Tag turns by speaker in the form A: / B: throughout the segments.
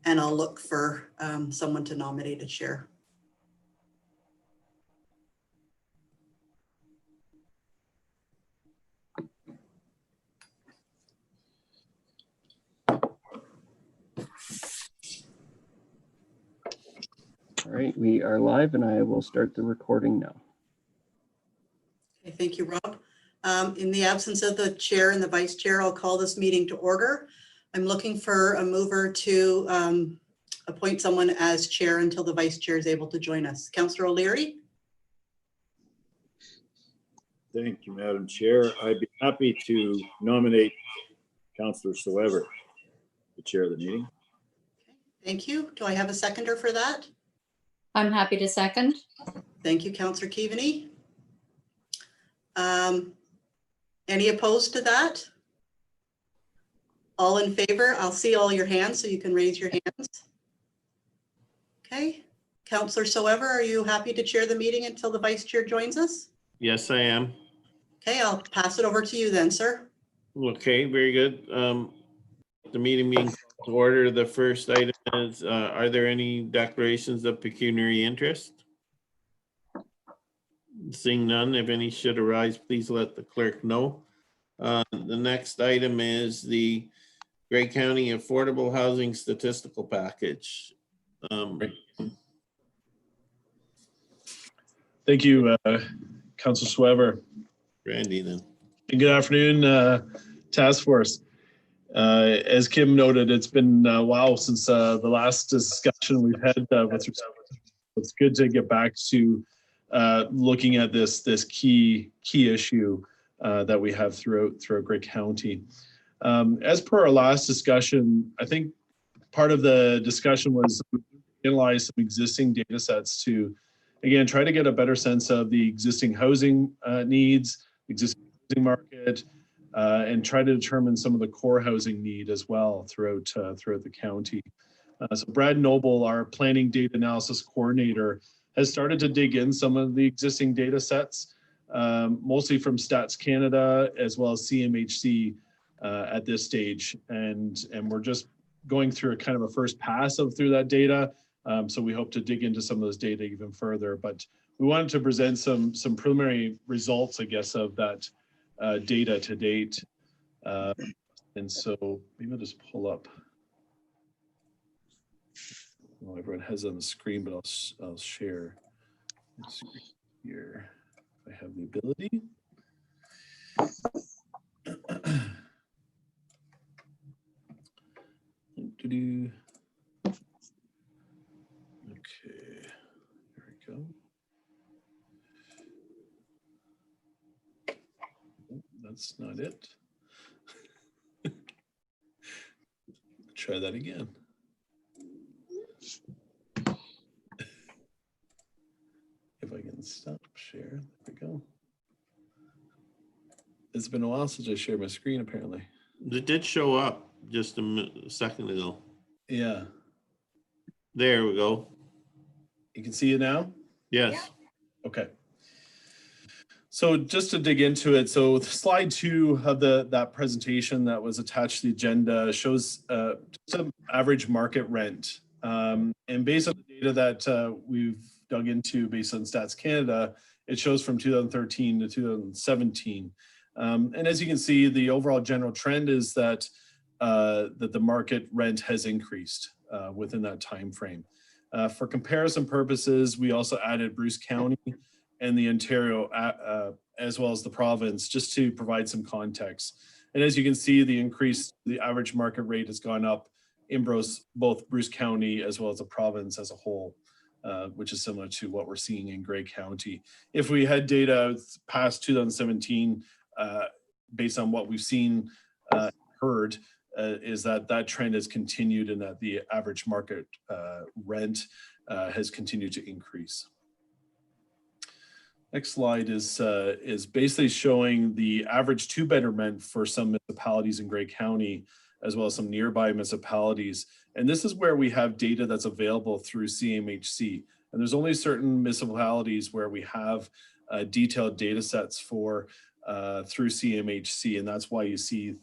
A: and I'll look for someone to nominate a chair.
B: All right, we are live and I will start the recording now.
A: Okay, thank you, Rob. In the absence of the chair and the vice chair, I'll call this meeting to order. I'm looking for a mover to appoint someone as chair until the vice chair is able to join us. Councillor O'Leary.
C: Thank you, Madam Chair. I'd be happy to nominate Councillor Soever, the chair of the meeting.
A: Thank you. Do I have a seconder for that?
D: I'm happy to second.
A: Thank you, Councillor Keaveney. Any opposed to that? All in favor? I'll see all your hands so you can raise your hands. Okay. Councillor Soever, are you happy to chair the meeting until the vice chair joins us?
E: Yes, I am.
A: Okay, I'll pass it over to you then, sir.
E: Okay, very good. The meeting being called to order. The first item is, are there any declarations of pecuniary interest? Seeing none, if any should arise, please let the clerk know. The next item is the Grey County Affordable Housing Statistical Package.
F: Thank you, Councillor Soever.
E: Randy, then.
F: And good afternoon, Task Force. As Kim noted, it's been a while since the last discussion we've had with it's good to get back to looking at this key issue that we have throughout Grey County. As per our last discussion, I think part of the discussion was analyze some existing data sets to, again, try to get a better sense of the existing housing needs, existing housing market, and try to determine some of the core housing need as well throughout the county. So Brad Noble, our planning data analysis coordinator, has started to dig in some of the existing data sets, mostly from Stats Canada as well as CMHC at this stage. And we're just going through a kind of a first pass through that data. So we hope to dig into some of those data even further. But we wanted to present some preliminary results, I guess, of that data to date. And so maybe I'll just pull up. Well, everyone has it on the screen, but I'll share my screen here if I have the ability. Okay, here we go. Oh, that's not it. Try that again. If I can stop share, there we go. It's been a while since I shared my screen, apparently.
E: It did show up just a second ago.
F: Yeah.
E: There we go.
F: You can see it now?
E: Yes.
F: Okay. So just to dig into it, so slide 2 of that presentation that was attached to the agenda shows some average market rent. And based on the data that we've dug into based on Stats Canada, it shows from 2013 to 2017. And as you can see, the overall general trend is that the market rent has increased within that time frame. For comparison purposes, we also added Bruce County and the Ontario as well as the province, just to provide some context. And as you can see, the average market rate has gone up in both Bruce County as well as the province as a whole, which is similar to what we're seeing in Grey County. If we had data past 2017, based on what we've seen, heard, is that trend has continued and that the average market rent has continued to increase. Next slide is basically showing the average 2-bedroom rent for some municipalities in Grey County, as well as some nearby municipalities. And this is where we have data that's available through CMHC. And there's only certain municipalities where we have detailed data sets for through CMHC. And that's why you see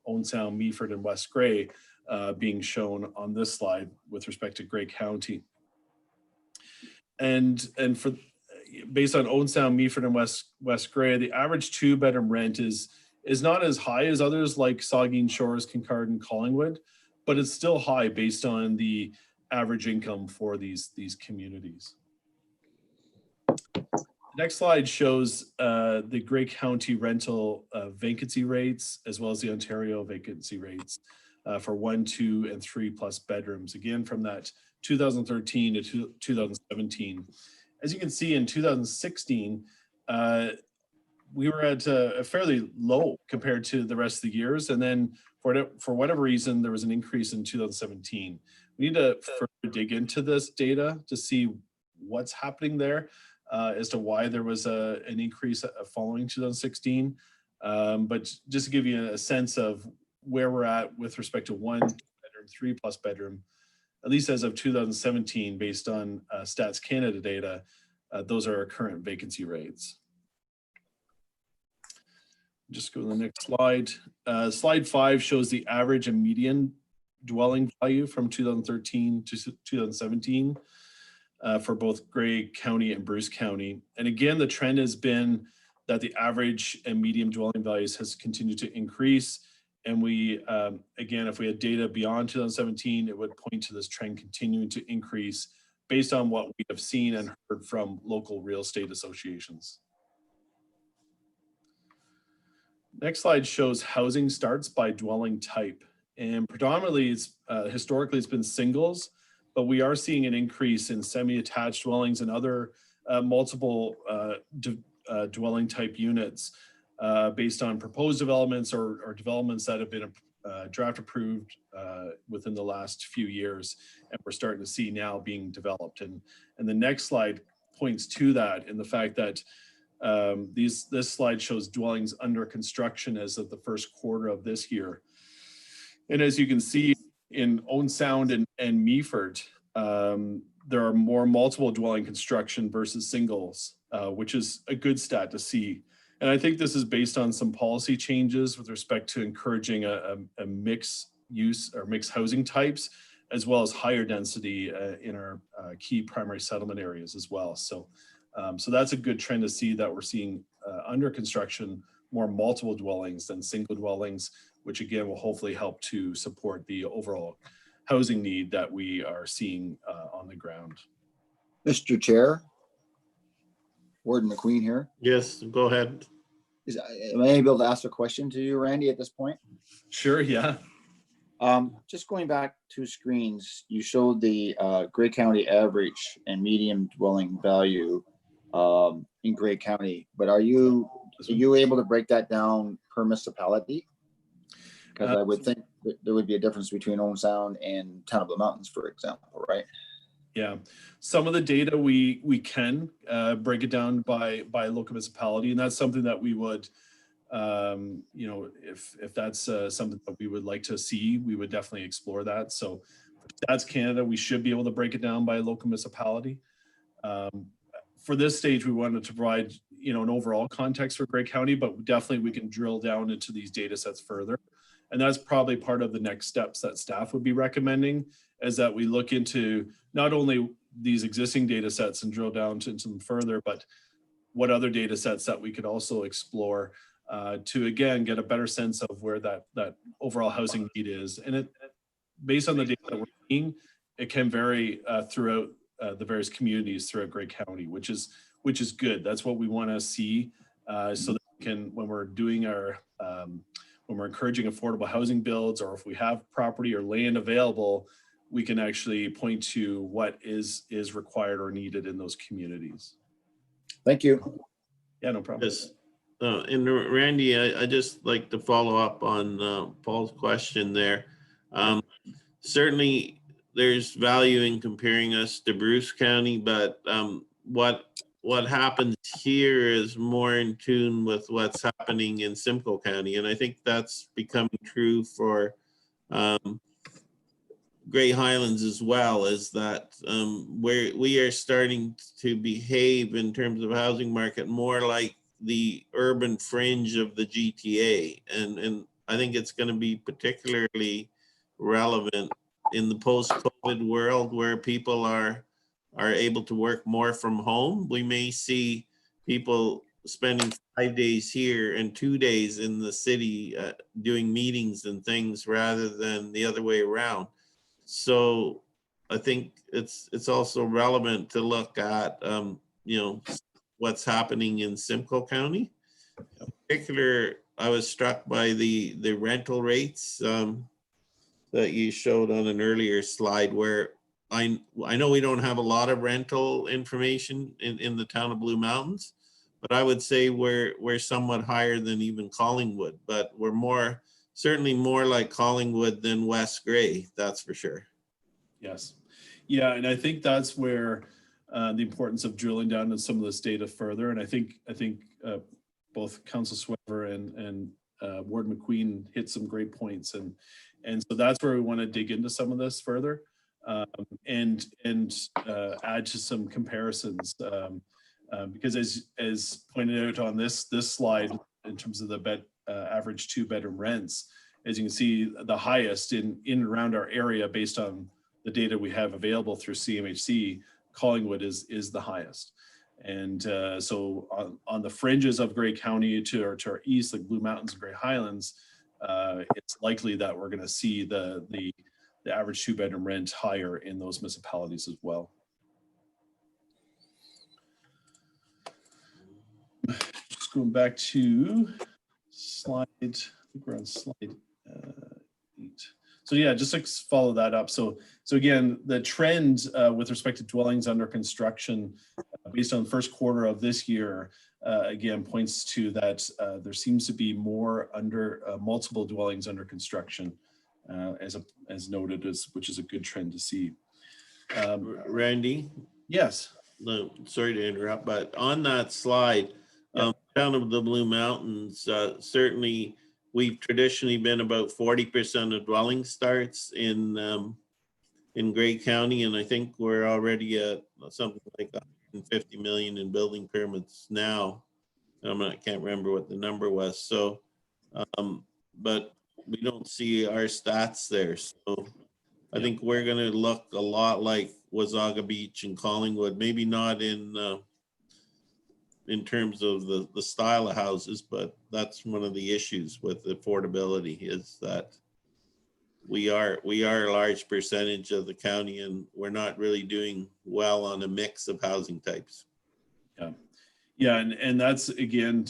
F: Owen Sound, Meaford, and West Grey being shown on this slide with respect to Grey County. And for based on Owen Sound, Meaford, and West Grey, the average 2-bedroom rent is not as high as others like Saugeen Shores, Kincardine, and Collingwood, but it's still high based on the average income for these communities. The next slide shows the Grey County rental vacancy rates, as well as the Ontario vacancy rates for 1, 2, and 3+ bedrooms, again from that 2013 to 2017. As you can see, in 2016, we were at a fairly low compared to the rest of the years. And then for whatever reason, there was an increase in 2017. We need to further dig into this data to see what's happening there as to why there was an increase following 2016. But just to give you a sense of where we're at with respect to 1 bedroom, 3+ bedroom, at least as of 2017, based on Stats Canada data, those are our current vacancy rates. Just go to the next slide. Slide 5 shows the average and median dwelling value from 2013 to 2017 for both Grey County and Bruce County. And again, the trend has been that the average and median dwelling values has continued to increase. And we, again, if we had data beyond 2017, it would point to this trend continuing to increase based on what we have seen and heard from local real estate associations. Next slide shows housing starts by dwelling type. And predominantly, historically, it's been singles, but we are seeing an increase in semi-attached dwellings and other multiple dwelling type units based on proposed developments or developments that have been draft approved within the last few years, and we're starting to see now being developed. And the next slide points to that in the fact that this slide shows dwellings under construction as of the first quarter of this year. And as you can see in Owen Sound and Meaford, there are more multiple dwelling construction versus singles, which is a good stat to see. And I think this is based on some policy changes with respect to encouraging a mixed use or mixed housing types, as well as higher density in our key primary settlement areas as well. So that's a good trend to see, that we're seeing under construction more multiple dwellings than single dwellings, which again will hopefully help to support the overall housing need that we are seeing on the ground.
G: Mr. Chair, Warden McQueen here.
E: Yes, go ahead.
G: Am I able to ask a question to you, Randy, at this point?
F: Sure, yeah.
G: Just going back 2 screens, you showed the Grey County average and median dwelling value in Grey County, but are you able to break that down per municipality? Because I would think that there would be a difference between Owen Sound and Town of the Mountains, for example, right?
F: Yeah, some of the data we can break it down by local municipality, and that's something that we would, you know, if that's something that we would like to see, we would definitely explore that. So that's Canada, we should be able to break it down by local municipality. For this stage, we wanted to provide, you know, an overall context for Grey County, but definitely we can drill down into these data sets further. And that's probably part of the next steps that staff would be recommending, is that we look into not only these existing data sets and drill down into them further, but what other data sets that we could also explore to, again, get a better sense of where that overall housing need is. And it, based on the data that we're seeing, it can vary throughout the various communities throughout Grey County, which is good. That's what we want to see, so that we can, when we're doing our when we're encouraging affordable housing builds, or if we have property or land available, we can actually point to what is required or needed in those communities.
G: Thank you.
F: Yeah, no problem.
E: Yes. And Randy, I just like to follow up on Paul's question there. Certainly there's value in comparing us to Bruce County, but what happens here is more in tune with what's happening in Simcoe County. And I think that's becoming true for Grey Highlands as well, is that where we are starting to behave in terms of housing market more like the urban fringe of the GTA. And I think it's going to be particularly relevant in the post-COVID world where people are able to work more from home. We may see people spending 5 days here and 2 days in the city doing meetings and things rather than the other way around. So I think it's also relevant to look at what's happening in Simcoe County. In particular, I was struck by the rental rates that you showed on an earlier slide, where I know we don't have a lot of rental information in the town of Blue Mountains, but I would say we're somewhat higher than even Collingwood, but we're certainly more like Collingwood than West Grey, that's for sure.
F: Yes. Yeah, and I think that's where the importance of drilling down on some of this data further. And I think both Council Swever and Ward McQueen hit some great points, and so that's where we want to dig into some of this further and add to some comparisons because as pointed out on this slide in terms of the average 2-bedroom rents, as you can see, the highest in and around our area based on the data we have available through CMHC, Collingwood is the highest. And so on the fringes of Grey County to our east, like Blue Mountains and Grey Highlands, it's likely that we're going to see the average 2-bedroom rent higher in those municipalities as well. Just going back to slide, I think we're on slide 8. So yeah, just to follow that up. So again, the trend with respect to dwellings under construction based on the first quarter of this year, again, points to that there seems to be more multiple dwellings under construction as noted, which is a good trend to see.
E: Randy?
F: Yes.
E: No, sorry to interrupt, but on that slide, down of the Blue Mountains, certainly we've traditionally been about 40% of dwelling starts in Grey County, and I think we're already at something like 150 million in building permits now. I can't remember what the number was. So, but we don't see our stats there. So I think we're going to look a lot like Wasaga Beach and Collingwood, maybe not in terms of the style of houses, but that's one of the issues with affordability is that we are a large percentage of the county and we're not really doing well on a mix of housing types.
F: Yeah, and that's again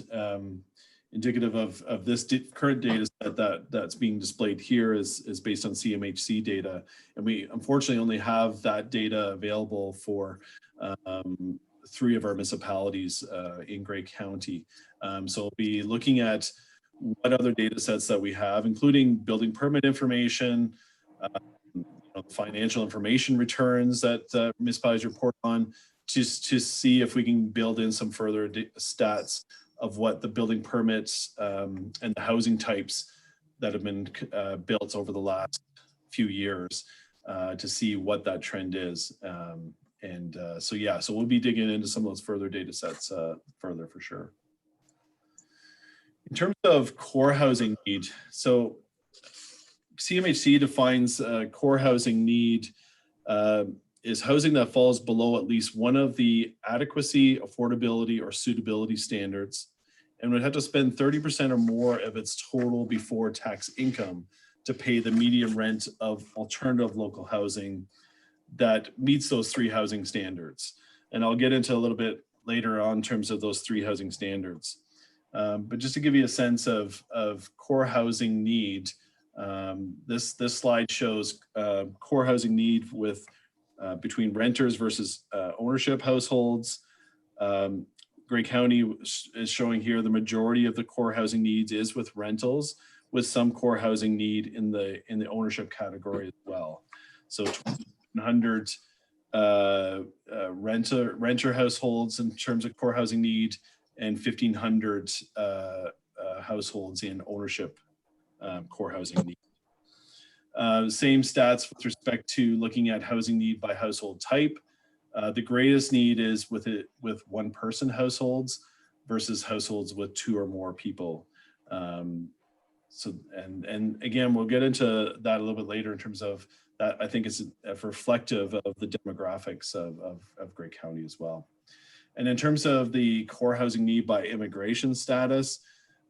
F: indicative of this current data set that's being displayed here is based on CMHC data, and we unfortunately only have that data available for 3 of our municipalities in Grey County. So we'll be looking at what other data sets that we have, including building permit information, financial information returns that municipalities report on, to see if we can build in some further stats of what the building permits and the housing types that have been built over the last few years to see what that trend is. So we'll be digging into some of those further data sets further for sure. In terms of core housing need, so CMHC defines core housing need is housing that falls below at least one of the adequacy, affordability, or suitability standards, and would have to spend 30% or more of its total before tax income to pay the median rent of alternative local housing that meets those 3 housing standards. And I'll get into a little bit later on in terms of those 3 housing standards. But just to give you a sense of core housing need, this slide shows core housing need with between renters versus ownership households. Grey County is showing here the majority of the core housing needs is with rentals, with some core housing need in the ownership category as well. So 1,200 renter households in terms of core housing need, and 1,500 households in ownership core housing need. Same stats with respect to looking at housing need by household type. The greatest need is with 1-person households versus households with 2 or more people. and again, we'll get into that a little bit later in terms of that. I think it's reflective of the demographics of Grey County as well. And in terms of the core housing need by immigration status,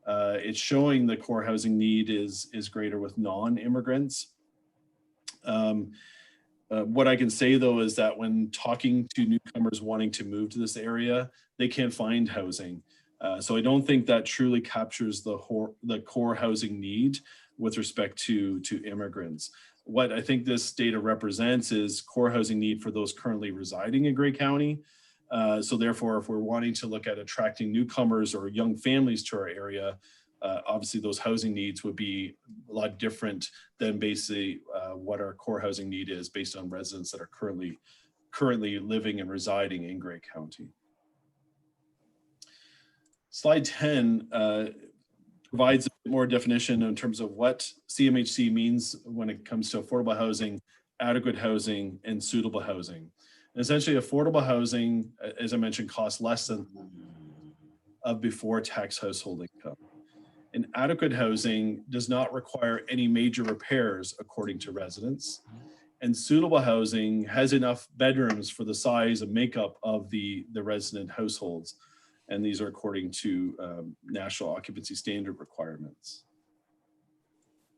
F: it's showing the core housing need is greater with non-immigrants. What I can say though is that when talking to newcomers wanting to move to this area, they can't find housing. So I don't think that truly captures the core housing need with respect to immigrants. What I think this data represents is core housing need for those currently residing in Grey County. So therefore, if we're wanting to look at attracting newcomers or young families to our area, obviously those housing needs would be a lot different than basically what our core housing need is based on residents that are currently living and residing in Grey County. Slide 10 provides a bit more definition in terms of what CMHC means when it comes to affordable housing, adequate housing, and suitable housing. And essentially, affordable housing, as I mentioned, costs less than of before tax household income. And adequate housing does not require any major repairs according to residents. And suitable housing has enough bedrooms for the size and makeup of the resident households. And these are according to national occupancy standard requirements.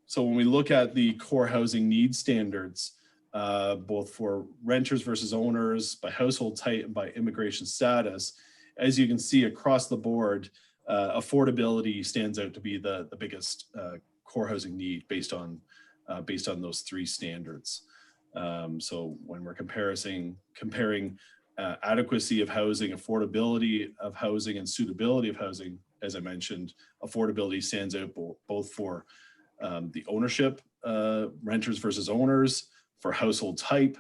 F: So when we look at the core housing needs standards, both for renters versus owners, by household type and by immigration status, as you can see across the board, affordability stands out to be the biggest core housing need based on those three standards. So when we're comparing adequacy of housing, affordability of housing, and suitability of housing, as I mentioned, affordability stands out both for the ownership, renters versus owners, for household type,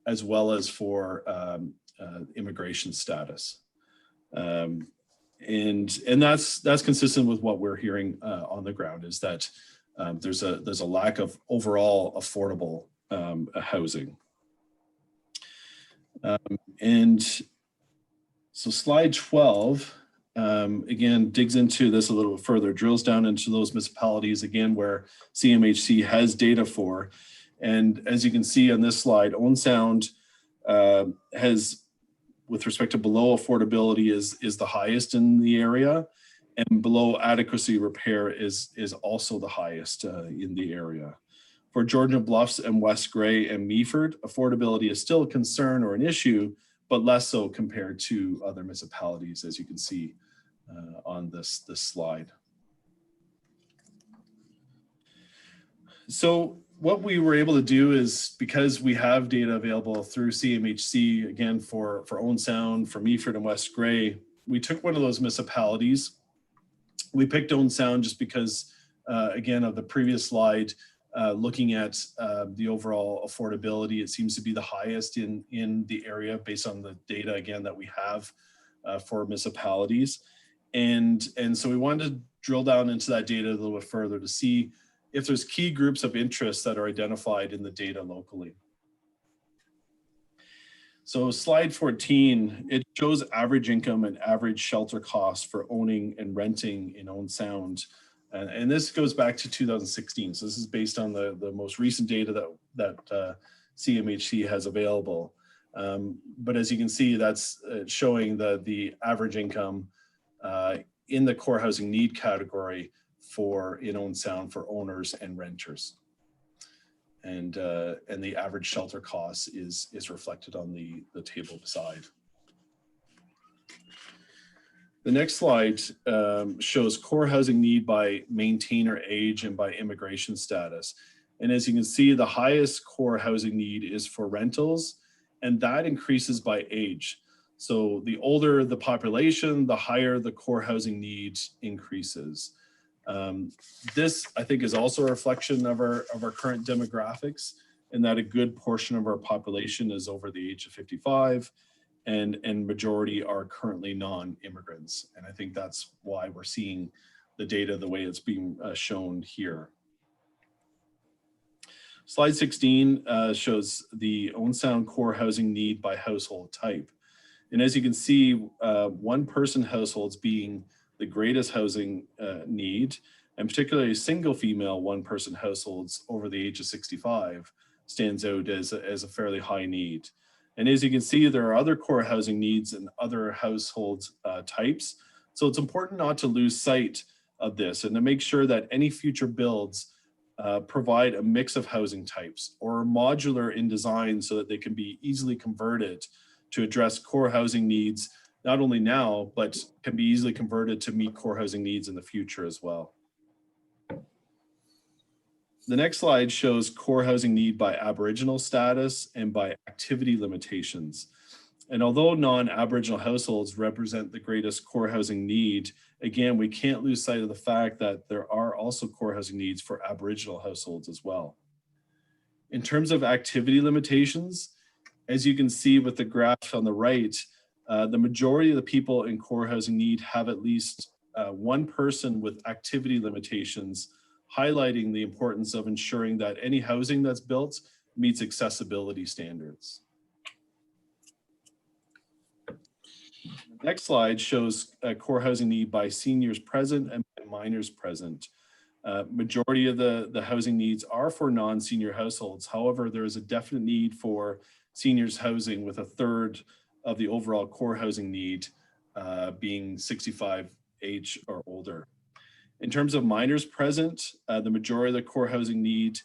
F: as well as for immigration status. And that's consistent with what we're hearing on the ground, is that there's a lack of overall affordable housing. And so slide 12, again, digs into this a little bit further, drills down into those municipalities, again, where CMHC has data for. And as you can see on this slide, Owen Sound has, with respect to below affordability, is the highest in the area, and below adequacy repair is also the highest in the area. For Georgian Bluffs and West Grey and Meaford, affordability is still a concern or an issue, but less so compared to other municipalities, as you can see on this slide. So what we were able to do is, because we have data available through CMHC, again, for Owen Sound, for Meaford and West Grey, we took one of those municipalities. We picked Owen Sound just because, again, of the previous slide, looking at the overall affordability, it seems to be the highest in the area based on the data, again, that we have for municipalities. And so we wanted to drill down into that data a little bit further to see if there's key groups of interest that are identified in the data locally. So slide 14, it shows average income and average shelter costs for owning and renting in Owen Sound. And this goes back to 2016. So this is based on the most recent data that CMHC has available. But as you can see, that's showing the average income in the core housing need category in Owen Sound for owners and renters. And the average shelter cost is reflected on the table beside. The next slide shows core housing need by maintainer age and by immigration status. And as you can see, the highest core housing need is for rentals, and that increases by age. So the older the population, the higher the core housing need increases. This, I think, is also a reflection of our current demographics, in that a good portion of our population is over the age of 55. And majority are currently non-immigrants. And I think that's why we're seeing the data the way it's being shown here. Slide 16 shows the Owen Sound core housing need by household type. And as you can see, one person households being the greatest housing need, and particularly single female one-person households over the age of 65 stands out as a fairly high need. And as you can see, there are other core housing needs in other household types. So it's important not to lose sight of this and to make sure that any future builds provide a mix of housing types or are modular in design so that they can be easily converted to address core housing needs, not only now, but can be easily converted to meet core housing needs in the future as well. The next slide shows core housing need by Aboriginal status and by activity limitations. And although non-Aboriginal households represent the greatest core housing need, again, we can't lose sight of the fact that there are also core housing needs for Aboriginal households as well. In terms of activity limitations, as you can see with the graph on the right, the majority of the people in core housing need have at least one person with activity limitations, highlighting the importance of ensuring that any housing that's built meets accessibility standards. Next slide shows core housing need by seniors present and by minors present. Majority of the housing needs are for non-senior households. However, there is a definite need for seniors housing, with a third of the overall core housing need being 65 age or older. In terms of minors present, the majority of the core housing need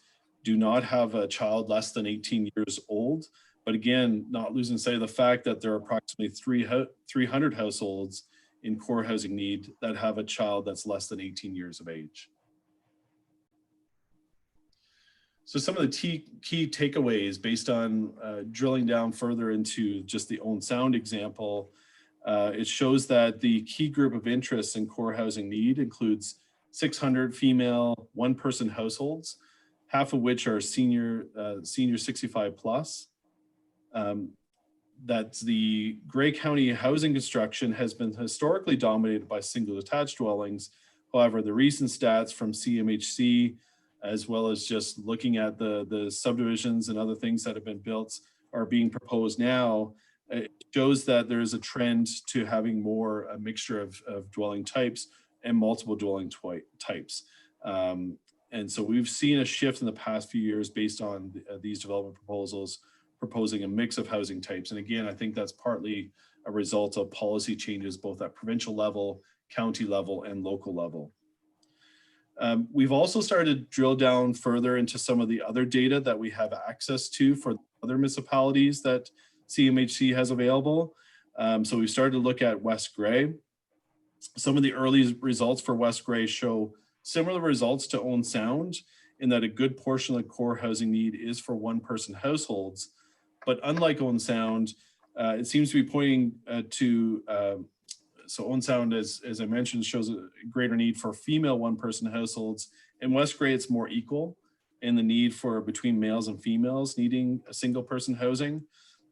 F: do not have a child less than 18 years old. But again, not losing sight of the fact that there are approximately 300 households in core housing need that have a child that's less than 18 years of age. So some of the key takeaways based on drilling down further into just the Owen Sound example, it shows that the key group of interests in core housing need includes 600 female one-person households, half of which are senior 65 plus. That the Grey County housing construction has been historically dominated by single detached dwellings. However, the recent stats from CMHC, as well as just looking at the subdivisions and other things that have been built are being proposed now, it shows that there is a trend to having more a mixture of dwelling types and multiple dwelling types. And so we've seen a shift in the past few years based on these development proposals proposing a mix of housing types. And again, I think that's partly a result of policy changes, both at provincial level, county level, and local level. We've also started to drill down further into some of the other data that we have access to for other municipalities that CMHC has available. So we started to look at West Grey. Some of the early results for West Grey show similar results to Owen Sound, in that a good portion of the core housing need is for one-person households. But unlike Owen Sound, it seems to be pointing so Owen Sound, as I mentioned, shows a greater need for female one-person households. In West Grey, it's more equal in the need for between males and females needing a single-person housing.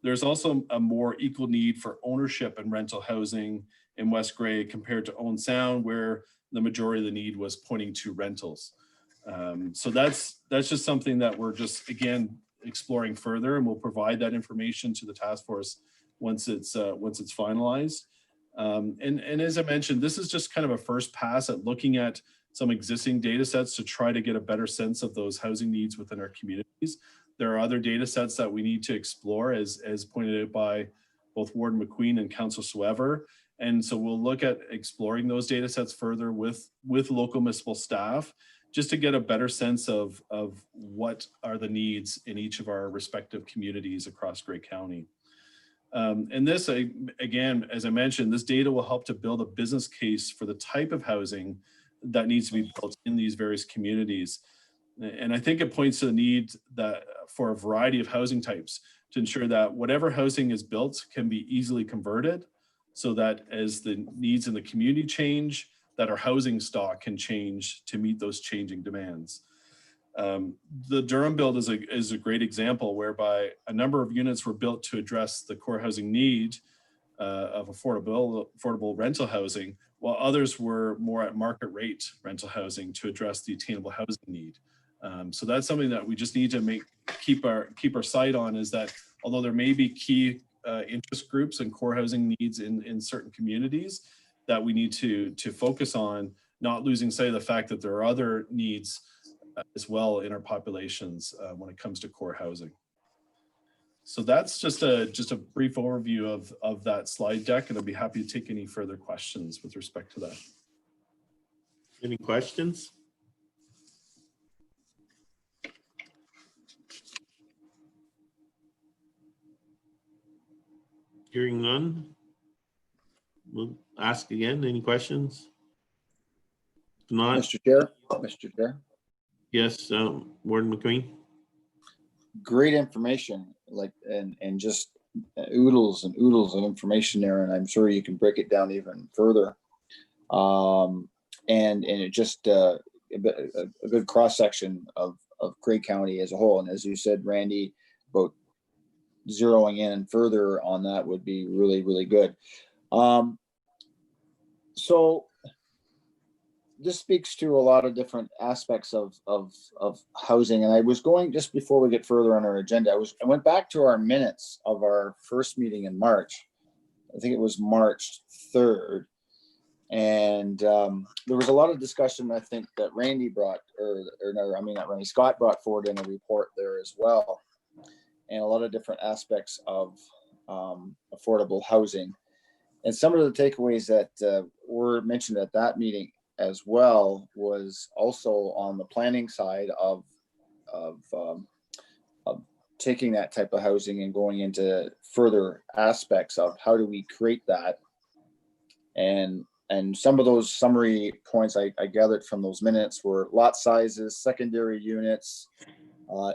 F: There's also a more equal need for ownership and rental housing in West Grey compared to Owen Sound, where the majority of the need was pointing to rentals. So that's just something that we're just, again, exploring further, and we'll provide that information to the task force once it's finalized. And as I mentioned, this is just kind of a first pass at looking at some existing data sets to try to get a better sense of those housing needs within our communities. There are other data sets that we need to explore, as pointed out by both Warden McQueen and Councillor Swever. And so we'll look at exploring those data sets further with local municipal staff, just to get a better sense of what are the needs in each of our respective communities across Grey County. And this, again, as I mentioned, this data will help to build a business case for the type of housing that needs to be built in these various communities. And I think it points to the need that for a variety of housing types to ensure that whatever housing is built can be easily converted, so that as the needs in the community change, that our housing stock can change to meet those changing demands. The Durham build is a great example, whereby a number of units were built to address the core housing need of affordable rental housing, while others were more at market rate rental housing to address the attainable housing need. So that's something that we just need to keep our sight on, is that although there may be key interest groups and core housing needs in certain communities that we need to focus on, not losing sight of the fact that there are other needs as well in our populations when it comes to core housing. So that's just a brief overview of that slide deck, and I'd be happy to take any further questions with respect to that.
E: Any questions? Hearing none, we'll ask again. Any questions? If not,
G: Mr. Chair,
E: yes, Warden McQueen.
G: great information, like, and just oodles and oodles of information there, and I'm sure you can break it down even further. And it just a good cross section of Grey County as a whole. And as you said, Randy, about zeroing in further on that would be really, really good. So this speaks to a lot of different aspects of housing. And I was going, just before we get further on our agenda, I went back to our minutes of our first meeting in March. I think it was March 3rd. And there was a lot of discussion, I think, that Randy brought, or no, I mean, not Randy, Scott brought forward in a report there as well. And a lot of different aspects of affordable housing. And some of the takeaways that were mentioned at that meeting as well was also on the planning side of taking that type of housing and going into further aspects of how do we create that. And some of those summary points I gathered from those minutes were lot sizes, secondary units,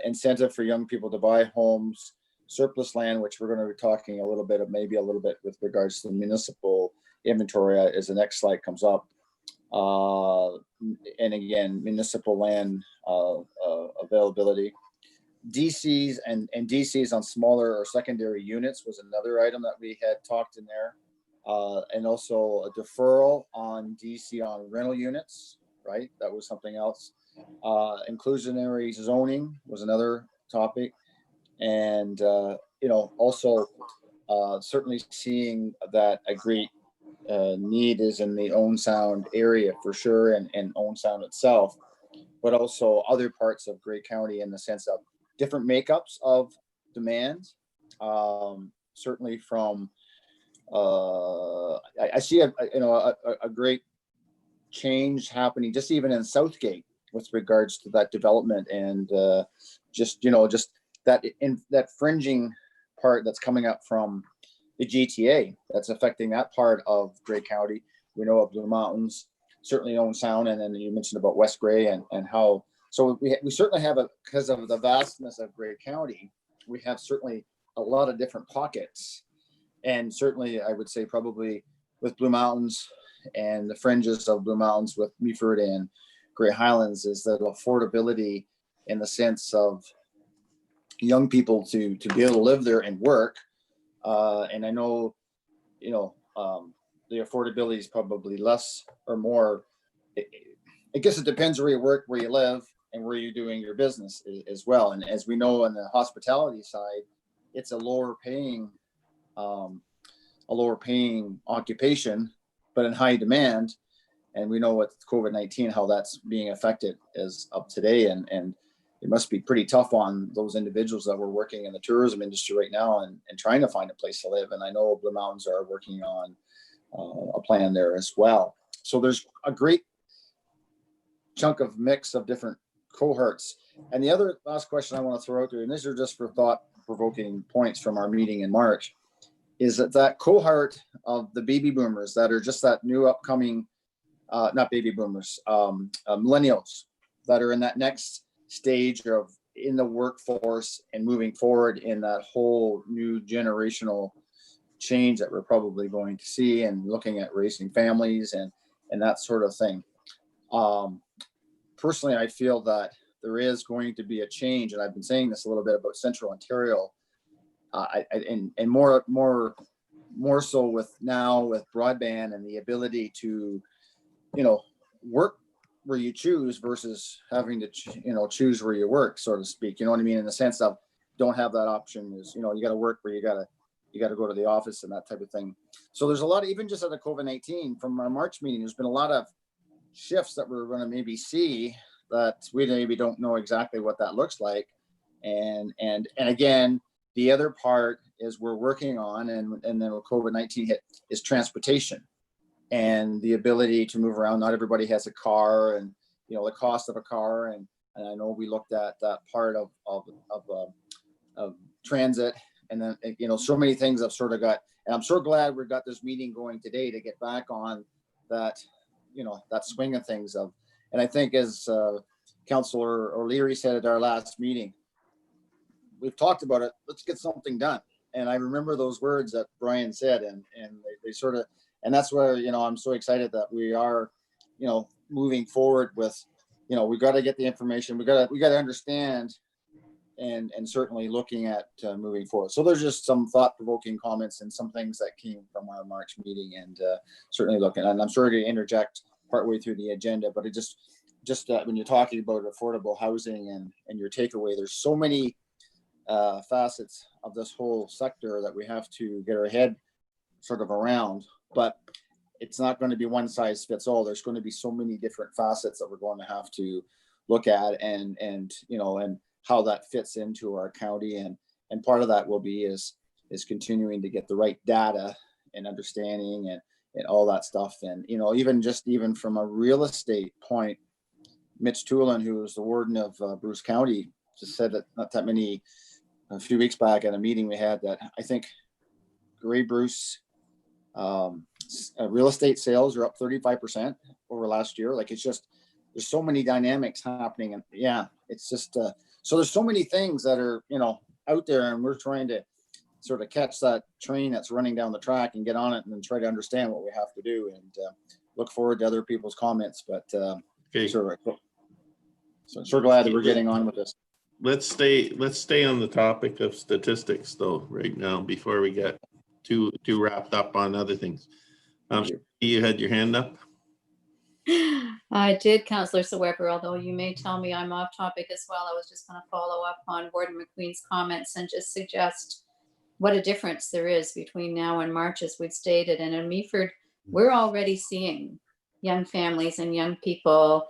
G: incentive for young people to buy homes, surplus land, which we're going to be talking a little bit of, maybe a little bit with regards to the municipal inventory as the next slide comes up. And again, municipal land availability. DCs and DCs on smaller or secondary units was another item that we had talked in there. And also a deferral on DC on rental units, right? That was something else. Inclusionary zoning was another topic. And, you know, also certainly seeing that a great need is in the Owen Sound area for sure, and Owen Sound itself, but also other parts of Grey County in the sense of different makeups of demand. Certainly from, I see a great change happening just even in Southgate with regards to that development, and just that fringing part that's coming up from the GTA that's affecting that part of Grey County. We know of Blue Mountains, certainly Owen Sound, and then you mentioned about West Grey and how. So we certainly have because of the vastness of Grey County, we have certainly a lot of different pockets. And certainly I would say probably with Blue Mountains and the fringes of Blue Mountains with Meaford and Grey Highlands is that affordability in the sense of young people to be able to live there and work. And I know, the affordability is probably less or more. I guess it depends where you work, where you live, and where you're doing your business as well. And as we know on the hospitality side, it's a lower paying occupation, but in high demand. And we know with COVID-19 how that's being affected as of today, and it must be pretty tough on those individuals that were working in the tourism industry right now and trying to find a place to live. And I know Blue Mountains are working on a plan there as well. So there's a great chunk of mix of different cohorts. And the other last question I want to throw out there, and these are just for thought-provoking points from our meeting in March, is that cohort of the baby boomers that are just that new upcoming, not baby boomers, millennials that are in that next stage of in the workforce and moving forward in that whole new generational change that we're probably going to see, and looking at raising families and that sort of thing. Personally, I feel that there is going to be a change, and I've been saying this a little bit about Central Ontario, and more so with broadband and the ability to, work where you choose versus having to, choose where you work, so to speak. You know what I mean? In the sense of don't have that option is, you got to work where you got to go to the office and that type of thing. So there's a lot of, even just out of COVID-19 from our March meeting, there's been a lot of shifts that we're going to maybe see that we maybe don't know exactly what that looks like. And again, the other part is we're working on, and then when COVID-19 hit, is transportation and the ability to move around. Not everybody has a car, and you know the cost of a car. And I know we looked at that part of transit, and then you know so many things I've sort of got. And I'm so glad we've got this meeting going today to get back on that, you know, that swing of things. And I think as Councillor O'Leary said at our last meeting, we've talked about it. Let's get something done. And I remember those words that Brian said, and they sort of, and that's where, you know, I'm so excited that we are, you know, moving forward with, you know, we've got to get the information. We got to understand, and certainly looking at moving forward. So there's just some thought-provoking comments and some things that came from our March meeting, and certainly looking. And I'm sorry to interject partway through the agenda, but it just when you're talking about affordable housing and your takeaway, there's so many facets of this whole sector that we have to get our head sort of around, but it's not going to be one size fits all. There's going to be so many different facets that we're going to have to look at, and you know, and how that fits into our county. And part of that will be is continuing to get the right data and understanding and all that stuff. And you know, even from a real estate point, Mitch Toulon, who was the warden of Bruce County, just said that a few weeks back at a meeting we had, that I think Grey Bruce real estate sales are up 35% over last year. Like, it's just, there's so many dynamics happening, and yeah, it's just so there's so many things that are, you know, out there, and we're trying to sort of catch that train that's running down the track and get on it and then try to understand what we have to do, and look forward to other people's comments. But
E: Okay.
G: so glad that we're getting on with this.
E: Let's stay on the topic of statistics though right now before we get too wrapped up on other things. You had your hand up.
D: I did, Councillor Weber, although you may tell me I'm off topic as well. I was just going to follow up on Warden McQueen's comments and just suggest what a difference there is between now and March, as we've stated. And in Meaford, we're already seeing young families and young people,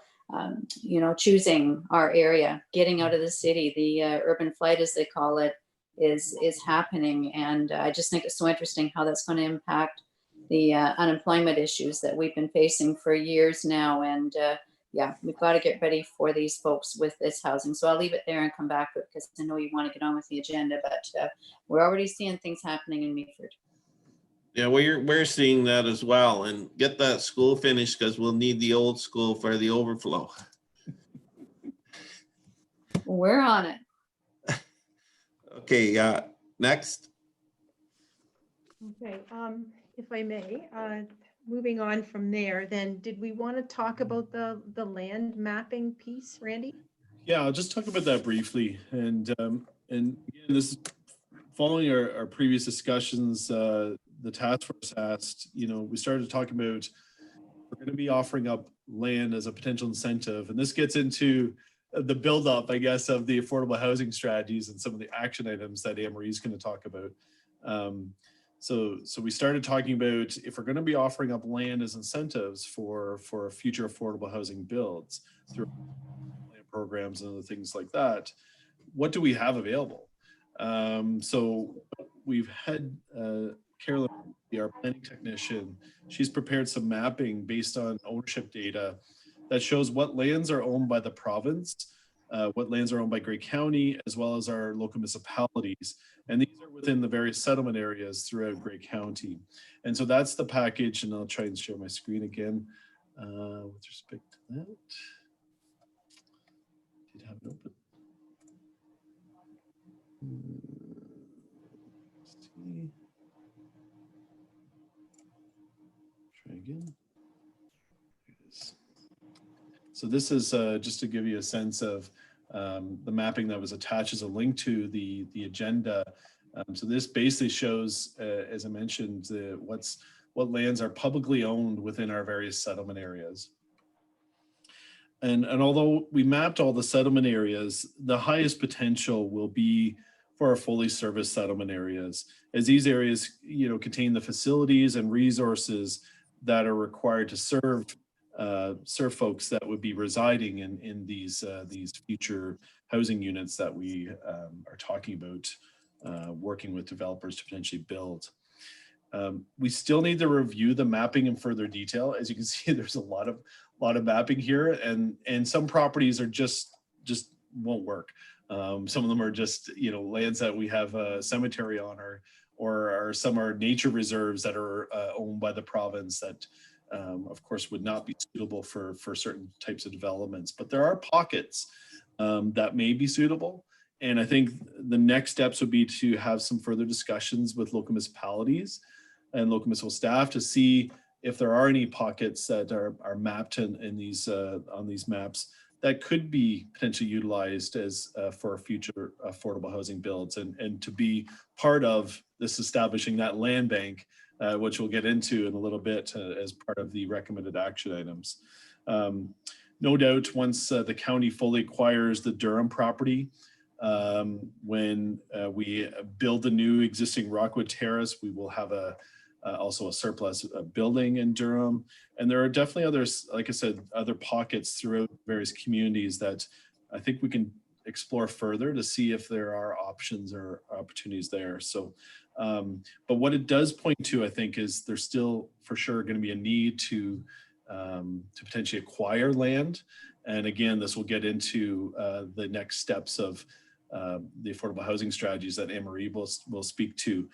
D: you know, choosing our area, getting out of the city. The urban flight, as they call it, is happening. And I just think it's so interesting how that's going to impact the unemployment issues that we've been facing for years now. And yeah, we've got to get ready for these folks with this housing. So I'll leave it there and come back to it, because I know you want to get on with the agenda, but we're already seeing things happening in Meaford.
E: Yeah, we're seeing that as well. And get that school finished, because we'll need the old school for the overflow.
D: We're on it.
E: Okay, next.
H: Okay, if I may, moving on from there, then did we want to talk about the land mapping piece, Randy?
F: Yeah, I'll just talk about that briefly. And again, this is following our previous discussions. The task force asked, you know, we started talking about, we're going to be offering up land as a potential incentive. And this gets into the buildup, I guess, of the affordable housing strategies and some of the action items that Anne Marie's going to talk about. So we started talking about, if we're going to be offering up land as incentives for future affordable housing builds through land programs and other things like that, what do we have available? So we've had Carolyn, our planning technician, she's prepared some mapping based on ownership data that shows what lands are owned by the province, what lands are owned by Grey County, as well as our local municipalities. And these are within the various settlement areas throughout Grey County. And so that's the package, and I'll try and share my screen again with respect to that. Did have it open. Let's see. Try again. There it is. So this is just to give you a sense of the mapping that was attached as a link to the agenda. So this basically shows, as I mentioned, what lands are publicly owned within our various settlement areas. And although we mapped all the settlement areas, the highest potential will be for our fully serviced settlement areas, as these areas, you know, contain the facilities and resources that are required to serve serve folks that would be residing in these future housing units that we are talking about, working with developers to potentially build. We still need to review the mapping in further detail. As you can see, there's a lot of mapping here, and some properties are just won't work. Some of them are just, you know, lands that we have a cemetery on, or some are nature reserves that are owned by the province that, of course, would not be suitable for certain types of developments. But there are pockets that may be suitable. And I think the next steps would be to have some further discussions with local municipalities and local municipal staff to see if there are any pockets that are mapped in these on these maps that could be potentially utilized as for future affordable housing builds, and to be part of this establishing that land bank, which we'll get into in a little bit as part of the recommended action items. No doubt, once the county fully acquires the Durham property, when we build the new existing Rockwood Terrace, we will have also a surplus building in Durham. And there are definitely others, like I said, other pockets throughout various communities that I think we can explore further to see if there are options or opportunities there. So, but what it does point to, I think, is there's still for sure going to be a need to potentially acquire land. And again, this will get into the next steps of the affordable housing strategies that Anne-Marie will speak to.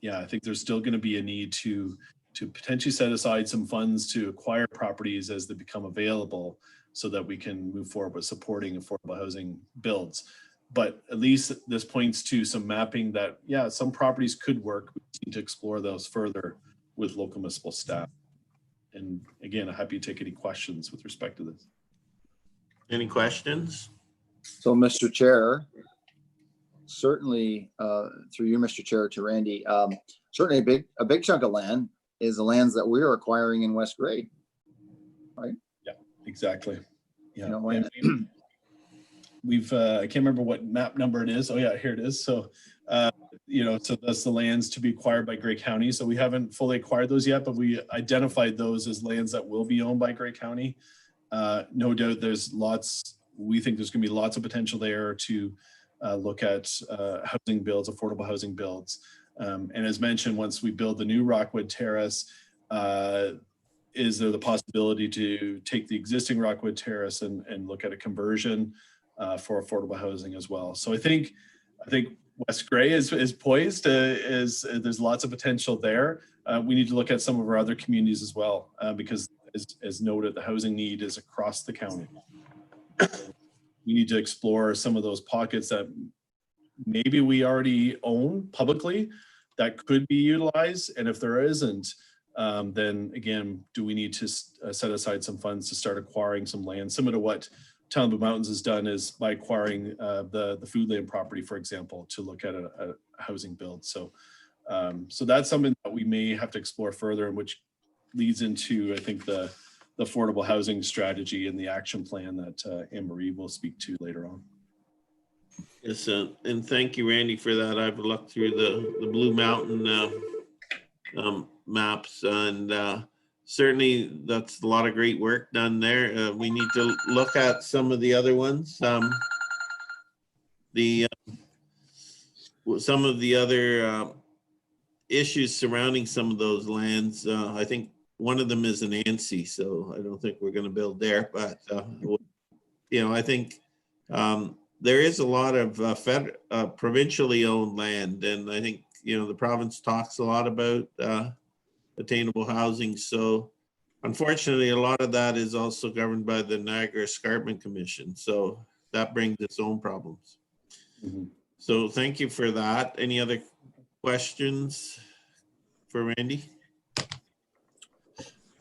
F: Yeah, I think there's still going to be a need to potentially set aside some funds to acquire properties as they become available, so that we can move forward with supporting affordable housing builds. But at least this points to some mapping that, yeah, some properties could work. We need to explore those further with local municipal staff. And again, I'm happy to take any questions with respect to this.
E: Any questions?
G: So, Mr. Chair, certainly through you, Mr. Chair, to Randy, certainly a big chunk of land is the lands that we're acquiring in West Grade, right?
F: Yeah, exactly. Yeah,
G: You know,
F: and we've I can't remember what map number it is. Oh yeah, here it is. So you know, so that's the lands to be acquired by Grey County. So we haven't fully acquired those yet, but we identified those as lands that will be owned by Grey County. No doubt there's lots, we think there's gonna be lots of potential there to look at housing builds, affordable housing builds. And as mentioned, once we build the new Rockwood Terrace, is there the possibility to take the existing Rockwood Terrace and look at a conversion for affordable housing as well? So I think West Grey is poised, there's lots of potential there. We need to look at some of our other communities as well, because as noted, the housing need is across the county. We need to explore some of those pockets that maybe we already own publicly that could be utilized. And if there isn't, then again, do we need to set aside some funds to start acquiring some land, similar to what Town of Blue Mountains has done, is by acquiring the Foodland property, for example, to look at a housing build. So, so that's something that we may have to explore further, and which leads into, I think, the affordable housing strategy and the action plan that Anne-Marie will speak to later on.
E: Yes, and thank you, Randy, for that. I've looked through the Blue Mountain maps, and certainly that's a lot of great work done there. We need to look at some of the other ones. Some of the other issues surrounding some of those lands. I think one of them is an ANSI, so I don't think we're going to build there. But you know, I think there is a lot of provincially owned land, and I think, you know, the province talks a lot about attainable housing. So unfortunately, a lot of that is also governed by the Niagara Escarpment Commission. So that brings its own problems.
F: Mm-hmm.
E: So thank you for that. Any other questions for Randy?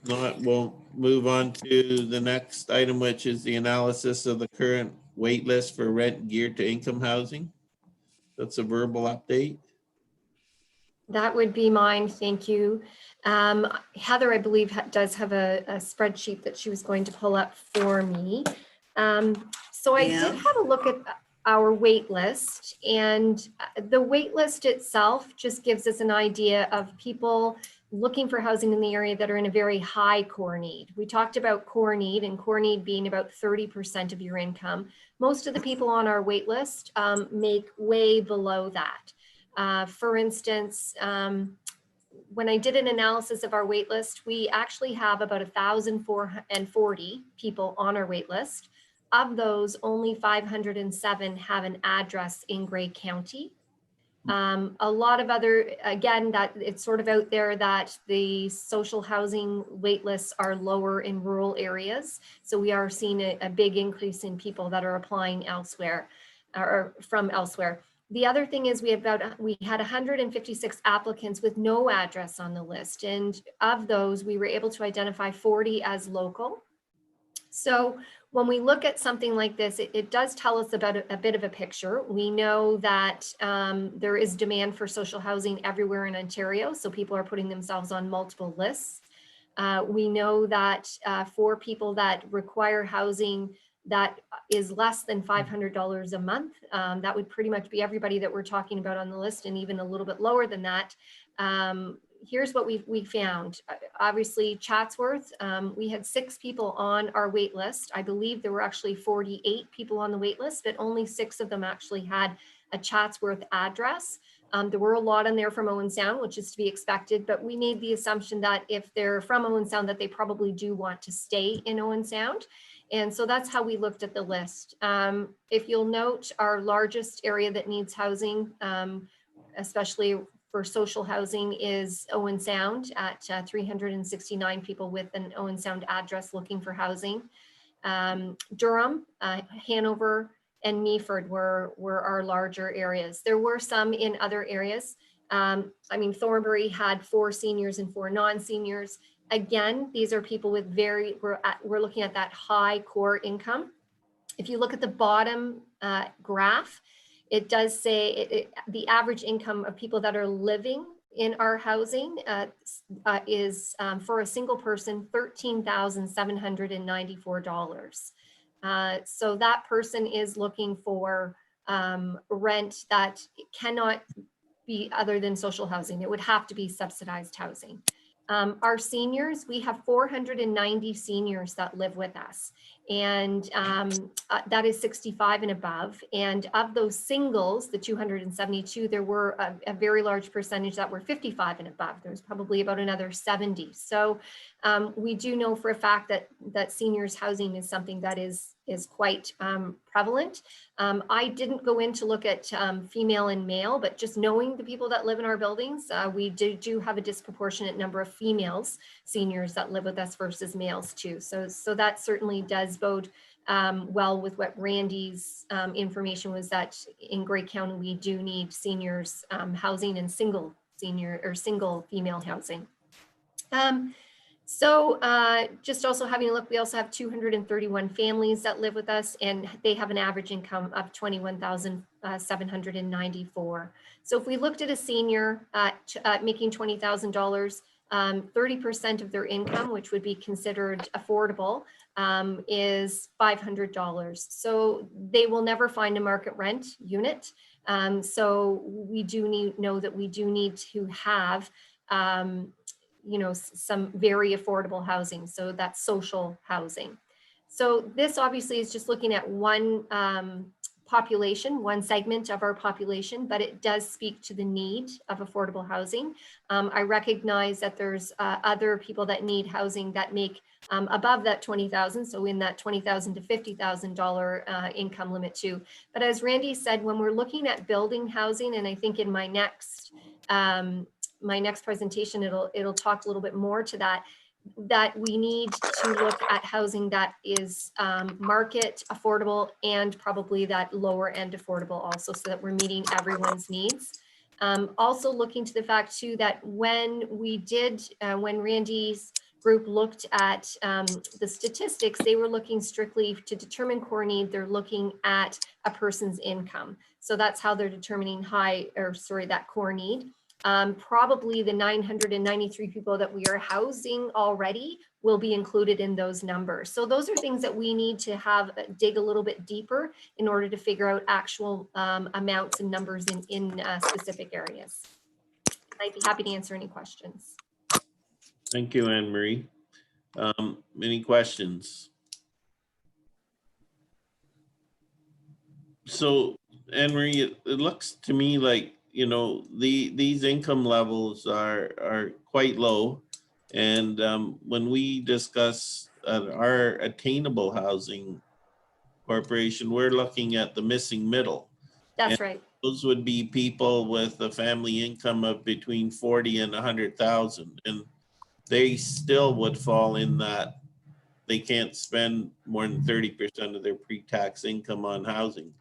E: Not, we'll move on to the next item, which is the analysis of the current wait list for rent geared to income housing. That's a verbal update.
I: That would be mine, thank you. Heather, I believe, does have a spreadsheet that she was going to pull up for me. So I did have a look at our wait list, and the wait list itself just gives us an idea of people looking for housing in the area that are in a very high core need. We talked about core need, and core need being about 30% of your income. Most of the people on our wait list make way below that. For instance, when I did an analysis of our wait list, we actually have about 1,440 people on our wait list. Of those, only 507 have an address in Grey County. A lot of other, again, that it's sort of out there that the social housing wait lists are lower in rural areas. So we are seeing a big increase in people that are applying elsewhere or from elsewhere. The other thing is we had 156 applicants with no address on the list. And of those, we were able to identify 40 as local. So when we look at something like this, it does tell us about a bit of a picture. We know that there is demand for social housing everywhere in Ontario. So people are putting themselves on multiple lists. We know that for people that require housing that is less than $500 a month, that would pretty much be everybody that we're talking about on the list, and even a little bit lower than that. Here's what we found. Obviously, Chatsworth, we had 6 people on our wait list. I believe there were actually 48 people on the wait list, but only 6 of them actually had a Chatsworth address. There were a lot in there from Owen Sound, which is to be expected, but we made the assumption that if they're from Owen Sound, that they probably do want to stay in Owen Sound. And so that's how we looked at the list. If you'll note, our largest area that needs housing, especially for social housing, is Owen Sound at 369 people with an Owen Sound address looking for housing. Durham, Hanover, and Meaford were our larger areas. There were some in other areas. I mean, Thornbury had 4 seniors and 4 non-seniors. Again, these are people with we're looking at that high core income. If you look at the bottom graph, it does say the average income of people that are living in our housing is for a single person, $13,794. So that person is looking for rent that cannot be other than social housing. It would have to be subsidized housing. Our seniors, we have 490 seniors that live with us, and that is 65 and above. And of those singles, the 272, there were a very large percentage that were 55 and above. There's probably about another 70. So we do know for a fact that seniors housing is something that is quite prevalent. I didn't go in to look at female and male, but just knowing the people that live in our buildings, we do have a disproportionate number of females, seniors that live with us versus males too. So that certainly does bode well with what Randy's information was, that in Grey County, we do need seniors housing and single senior or single female housing. So just also having a look, we also have 231 families that live with us, and they have an average income of $21,794. So if we looked at a senior making $20,000, 30% of their income, which would be considered affordable, is $500. So they will never find a market rent unit. So we do know that we do need to have some very affordable housing. So that's social housing. So this obviously is just looking at one population, one segment of our population, but it does speak to the need of affordable housing. I recognize that there's other people that need housing that make above that $20,000, so in that $20,000 to $50,000 income limit too. But as Randy said, when we're looking at building housing, and I think in my next presentation, it'll talk a little bit more to that we need to look at housing that is market affordable and probably that lower end affordable also, so that we're meeting everyone's needs. Also looking to the fact too that when Randy's group looked at the statistics, they were looking strictly to determine core need. They're looking at a person's income. So that's how they're determining that core need. Probably the 993 people that we are housing already will be included in those numbers. So those are things that we need to dig a little bit deeper in order to figure out actual amounts and numbers in specific areas. I'd be happy to answer any questions.
E: Thank you, Anne Marie. Any questions? So, Anne Marie, it looks to me like, you know, these income levels are quite low. And when we discuss our attainable housing corporation, we're looking at the missing middle.
I: That's
E: And
I: right.
E: those would be people with a family income of between 40 and 100,000. And they still would fall in that they can't spend more than 30% of their pre-tax income on housing.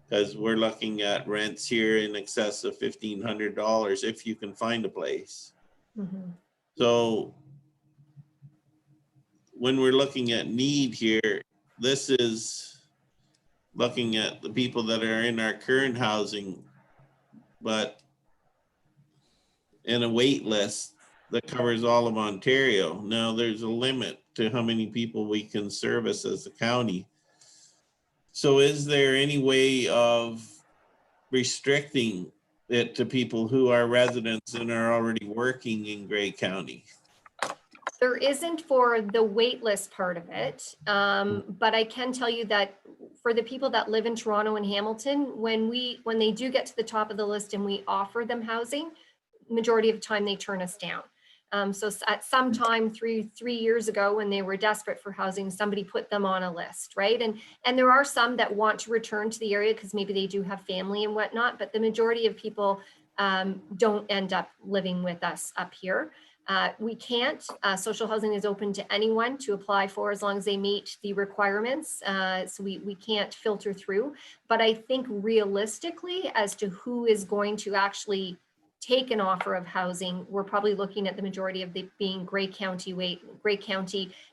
E: Because we're looking at rents here in excess of $1,500 if you can find a place.
I: Mhm.
E: So when we're looking at need here, this is looking at the people that are in our current housing, but in a wait list that covers all of Ontario. Now there's a limit to how many people we can service as a county. So is there any way of restricting it to people who are residents and are already working in Grey County?
I: There isn't for the wait list part of it, but I can tell you that for the people that live in Toronto and Hamilton, when they do get to the top of the list and we offer them housing, majority of the time they turn us down. So at some time three years ago, when they were desperate for housing, somebody put them on a list, right? And there are some that want to return to the area because maybe they do have family and whatnot, but the majority of people don't end up living with us up here. We can't, social housing is open to anyone to apply for as long as they meet the requirements. So we can't filter through, but I think realistically as to who is going to actually take an offer of housing, we're probably looking at the majority of the being Grey County,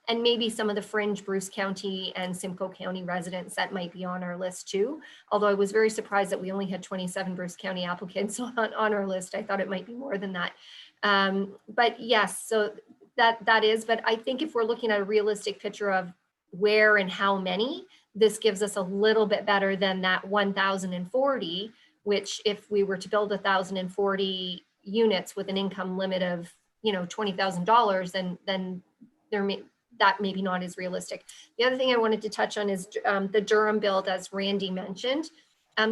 I: and maybe some of the fringe Bruce County and Simcoe County residents that might be on our list too. Although I was very surprised that we only had 27 Bruce County applicants on our list. I thought it might be more than that. But yes, so that is, but I think if we're looking at a realistic picture of where and how many, this gives us a little bit better than that 1,040, which if we were to build 1,040 units with an income limit of, $20,000, then that maybe not as realistic. The other thing I wanted to touch on is the Durham build, as Randy mentioned.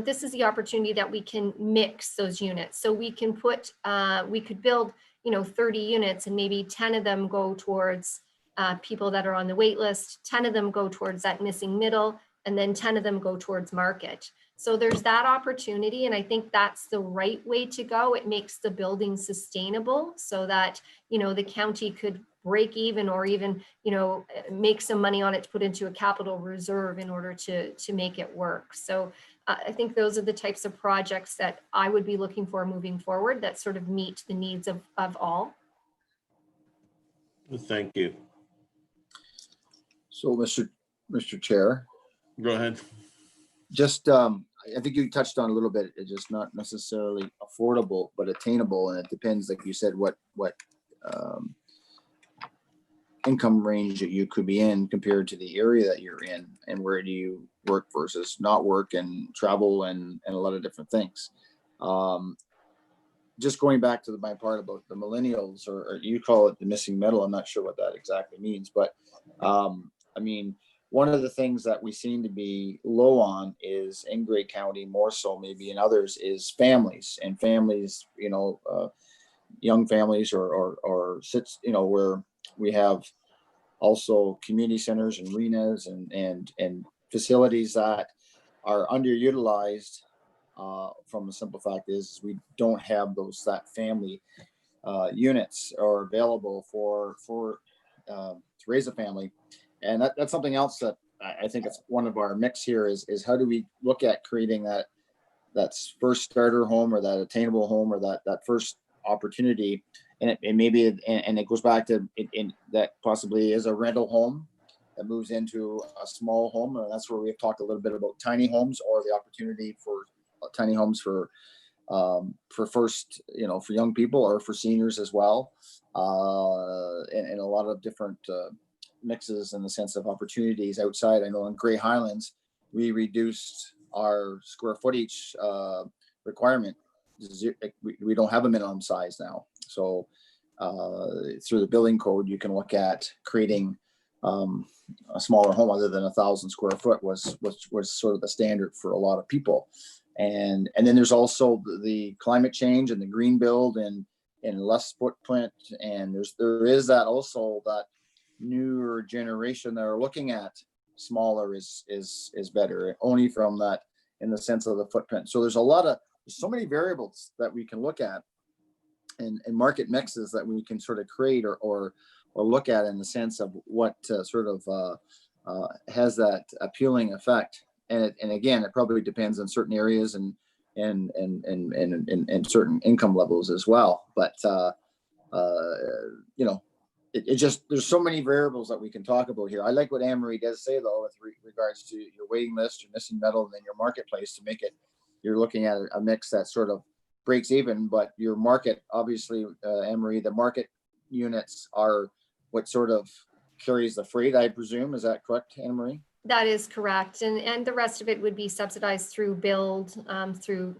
I: This is the opportunity that we can mix those units. So we can we could build, 30 units and maybe 10 of them go towards people that are on the wait list, 10 of them go towards that missing middle, and then 10 of them go towards market. So there's that opportunity. And I think that's the right way to go. It makes the building sustainable so that, the county could break even or even, make some money on it to put into a capital reserve in order to make it work. So I think those are the types of projects that I would be looking for moving forward that sort of meet the needs of all.
E: Thank you.
G: So, Mr. Chair,
E: Go ahead.
G: just, I think you touched on a little bit, it's just not necessarily affordable, but attainable. And it depends, like you said, what income range that you could be in compared to the area that you're in, and where do you work versus not work and travel and a lot of different things. Just going back to my part about the millennials, or you call it the missing middle, I'm not sure what that exactly means, but I mean, one of the things that we seem to be low on is in Grey County, more so maybe in others, is families, young families or sits, where we have also community centers and arenas and facilities that are underutilized. From the simple fact is we don't have that family units are available for to raise a family. And that's something else that I think it's one of our mix here is how do we look at creating that first starter home or that attainable home or that first opportunity. And it goes back to that possibly is a rental home that moves into a small home. And that's where we've talked a little bit about tiny homes or the opportunity for tiny homes for first, for young people or for seniors as well. And a lot of different mixes in the sense of opportunities outside. I know in Grey Highlands, we reduced our square footage requirement. We don't have a minimum size now. So through the building code, you can look at creating a smaller home other than 1,000 square foot was sort of the standard for a lot of people. And then there's also the climate change and the green build and less footprint. And there is that also that newer generation that are looking at smaller is better, only from that in the sense of the footprint. So there's so many variables that we can look at and market mixes that we can sort of create or look at in the sense of what sort of has that appealing effect. And again, it probably depends on certain areas and certain income levels as well. But it just, there's so many variables that we can talk about here. I like what Anne-Marie does say though, with regards to your waiting list, your missing metal, and then your marketplace to make it, you're looking at a mix that sort of breaks even, but your market, obviously, Anne-Marie, the market units are what sort of carries the freight, I presume. Is that correct, Anne-Marie?
I: That is correct. And the rest of it would be subsidized through build, through,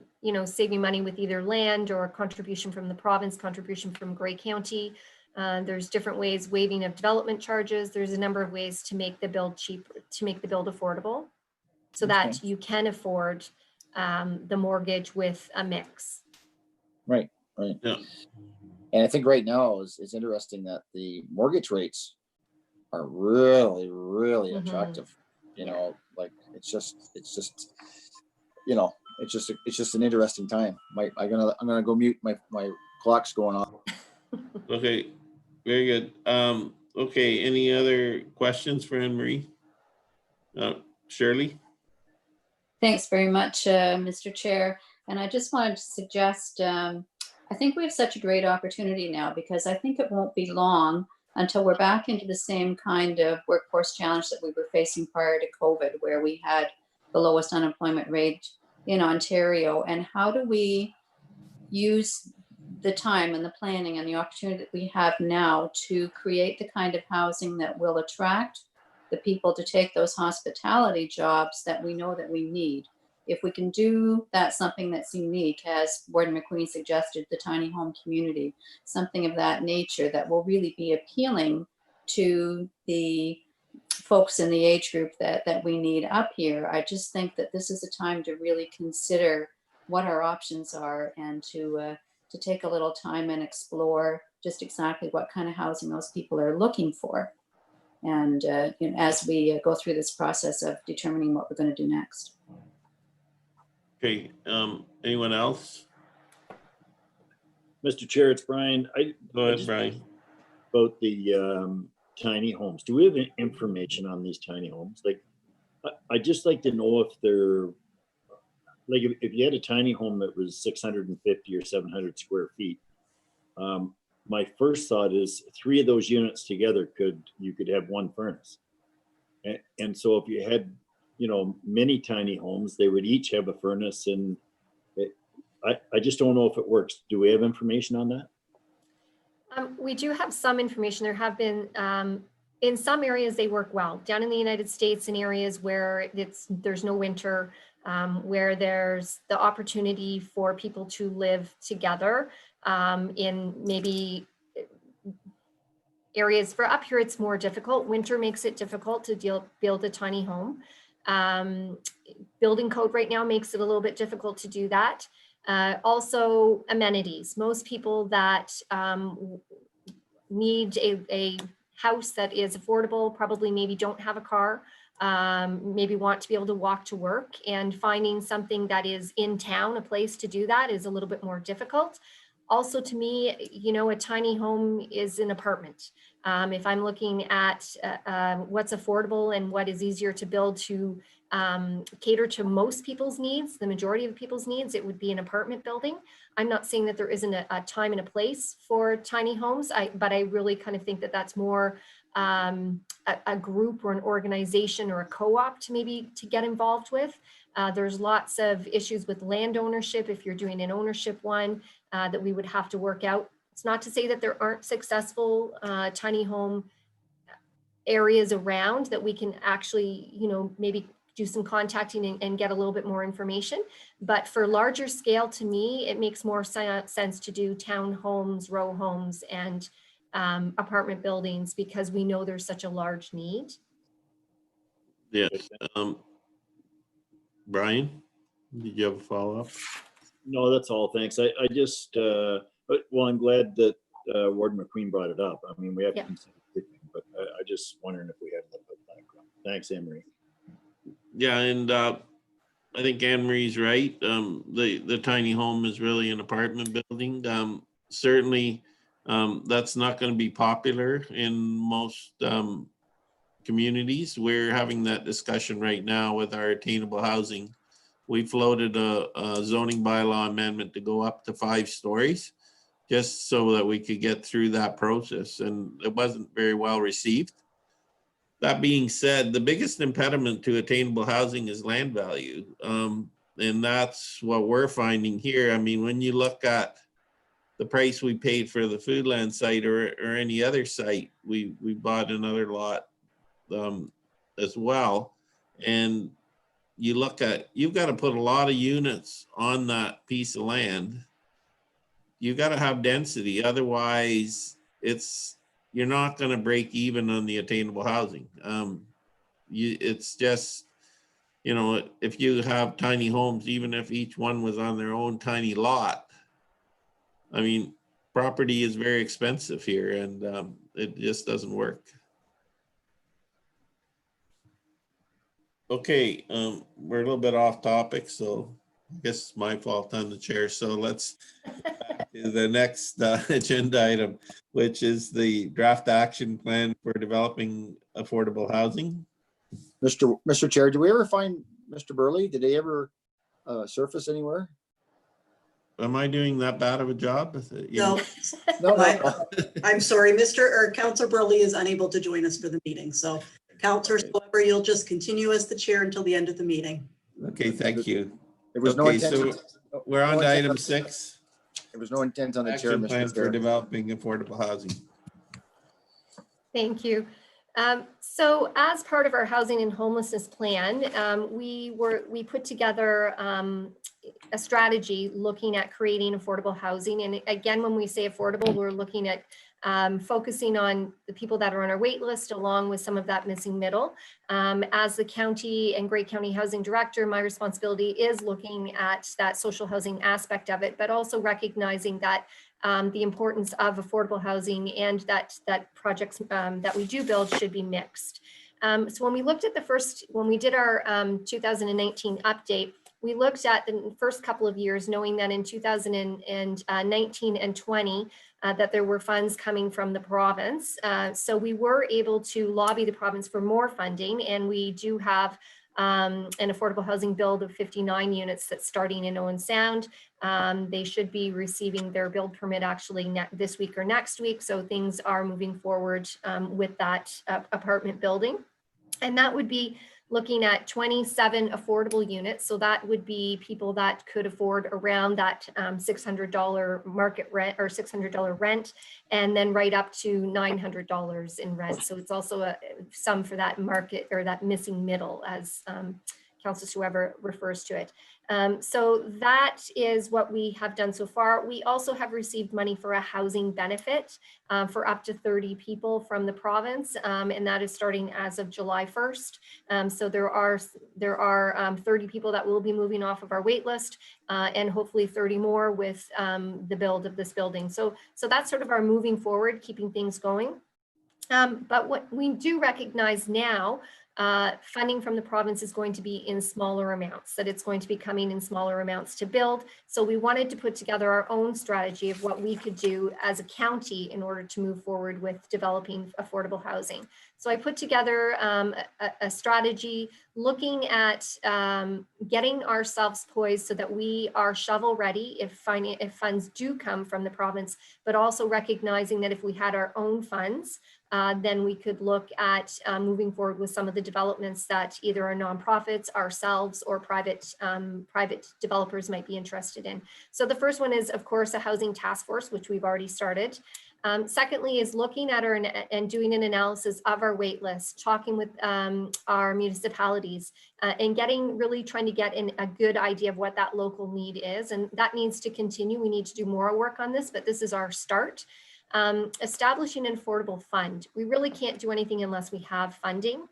I: saving money with either land or contribution from the province, contribution from Grey County. There's different ways, waiving of development charges. There's a number of ways to make the build cheap, to make the build affordable so that you can afford the mortgage with a mix.
G: Right.
E: Yeah.
G: And I think right now it's interesting that the mortgage rates are really, really attractive. Like it's just an interesting time. I'm gonna go mute. My clock's going off.
E: Okay, very good. Okay, any other questions for Anne-Marie? Shirley?
D: Thanks very much, Mr. Chair. And I just wanted to suggest, I think we have such a great opportunity now because I think it won't be long until we're back into the same kind of workforce challenge that we were facing prior to COVID, where we had the lowest unemployment rate in Ontario. And how do we use the time and the planning and the opportunity that we have now to create the kind of housing that will attract the people to take those hospitality jobs that we know that we need? If we can do that, something that's unique, as Warden McQueen suggested, the tiny home community, something of that nature that will really be appealing to the folks in the age group that we need up here. I just think that this is a time to really consider what our options are and to take a little time and explore just exactly what kind of housing those people are looking for. And as we go through this process of determining what we're going to do next.
E: Okay, anyone else?
C: Mr. Chair, it's Brian.
E: Go ahead, Brian.
C: About the tiny homes. Do we have any information on these tiny homes? Like, I just like to know if they're, like, if you had a tiny home that was 650 or 700 square feet, my first thought is 3 of those units together you could have 1 furnace. And so if you had, many tiny homes, they would each have a furnace, and I just don't know if it works. Do we have information on that?
I: We do have some information. There have been, in some areas they work well. Down in the United States, in areas where there's no winter, where there's the opportunity for people to live together, in maybe areas. For up here, it's more difficult. Winter makes it difficult to build a tiny home. Building code right now makes it a little bit difficult to do that. Also amenities. Most people that need a house that is affordable probably maybe don't have a car, maybe want to be able to walk to work, and finding something that is in town, a place to do that, is a little bit more difficult. Also, to me, a tiny home is an apartment. If I'm looking at what's affordable and what is easier to build to cater to most people's needs, the majority of people's needs, it would be an apartment building. I'm not saying that there isn't a time and a place for tiny homes, but I really kind of think that that's more a group or an organization or a co-op to get involved with. There's lots of issues with land ownership if you're doing an ownership one that we would have to work out. It's not to say that there aren't successful tiny home areas around that we can actually, maybe do some contacting and get a little bit more information. But for larger scale, to me, it makes more sense to do townhomes, row homes, and apartment buildings, because we know there's such a large need.
E: Yes. Brian, did you have a follow-up?
C: No, that's all. Thanks. I just, well, I'm glad that Warden McQueen brought it up. I mean, we have to
I: Yeah.
C: consider everything, but I just wondering if we had a little bit of background. Thanks, Emery.
E: Yeah, and I think Anne Marie's right. The tiny home is really an apartment building. Certainly, that's not going to be popular in most communities. We're having that discussion right now with our attainable housing. We floated a zoning bylaw amendment to go up to 5 stories, just so that we could get through that process, and it wasn't very well received. That being said, the biggest impediment to attainable housing is land value. And that's what we're finding here. I mean, when you look at the price we paid for the Foodland site or any other site, we bought another lot as well. And you look at, you've got to put a lot of units on that piece of land. You've got to have density. Otherwise, you're not going to break even on the attainable housing. It's just, you know, if you have tiny homes, even if each one was on their own tiny lot, I mean, property is very expensive here, and it just doesn't work. Okay, we're a little bit off topic, so I guess it's my fault on the chair. So let's to the next agenda item, which is the draft action plan for developing affordable housing.
G: Mr. Chair, did we ever find Mr. Burley? Did he ever surface anywhere?
E: Am I doing that bad of a job?
A: No,
G: No,
A: I'm sorry, Councilor Burley is unable to join us for the meeting. So Councilor Sweber, you'll just continue as the chair until the end of the meeting.
E: Okay, thank you.
G: There was no
E: Okay,
G: intent.
E: so we're on to item 6.
G: There was no intent on the chair,
E: Action plan
G: Mr.
E: for
G: Chair.
E: developing affordable housing.
I: Thank you. So as part of our housing and homelessness plan, we put together a strategy looking at creating affordable housing. And again, when we say affordable, we're looking at focusing on the people that are on our wait list, along with some of that missing middle. As the county and Grey County Housing Director, my responsibility is looking at that social housing aspect of it, but also recognizing that the importance of affordable housing and that projects that we do build should be mixed. So when we looked at when we did our 2019 update, we looked at the first couple of years, knowing that in 2019 and 20, that there were funds coming from the province. So we were able to lobby the province for more funding, and we do have an affordable housing build of 59 units that's starting in Owen Sound. They should be receiving their build permit actually this week or next week. So things are moving forward with that apartment building. And that would be looking at 27 affordable units. So that would be people that could afford around that $600 market rent or $600 rent, and then right up to $900 in rent. So it's also a sum for that market or that missing middle, as Councilor Sweber refers to it. So that is what we have done so far. We also have received money for a housing benefit for up to 30 people from the province, and that is starting as of July 1st. So there are 30 people that will be moving off of our wait list, and hopefully 30 more with the build of this building. So that's sort of our moving forward, keeping things going. But what we do recognize now, funding from the province is going to be in smaller amounts, that it's going to be coming in smaller amounts to build. So we wanted to put together our own strategy of what we could do as a county in order to move forward with developing affordable housing. So I put together a strategy looking at getting ourselves poised so that we are shovel ready if funds do come from the province, but also recognizing that if we had our own funds, then we could look at moving forward with some of the developments that either our nonprofits, ourselves, or private developers might be interested in. So the first one is, of course, a housing task force, which we've already started. Secondly is looking at and doing an analysis of our wait list, talking with our municipalities and really trying to get a good idea of what that local need is. And that needs to continue. We need to do more work on this, but this is our start. Establishing an affordable fund. We really can't do anything unless we have funding.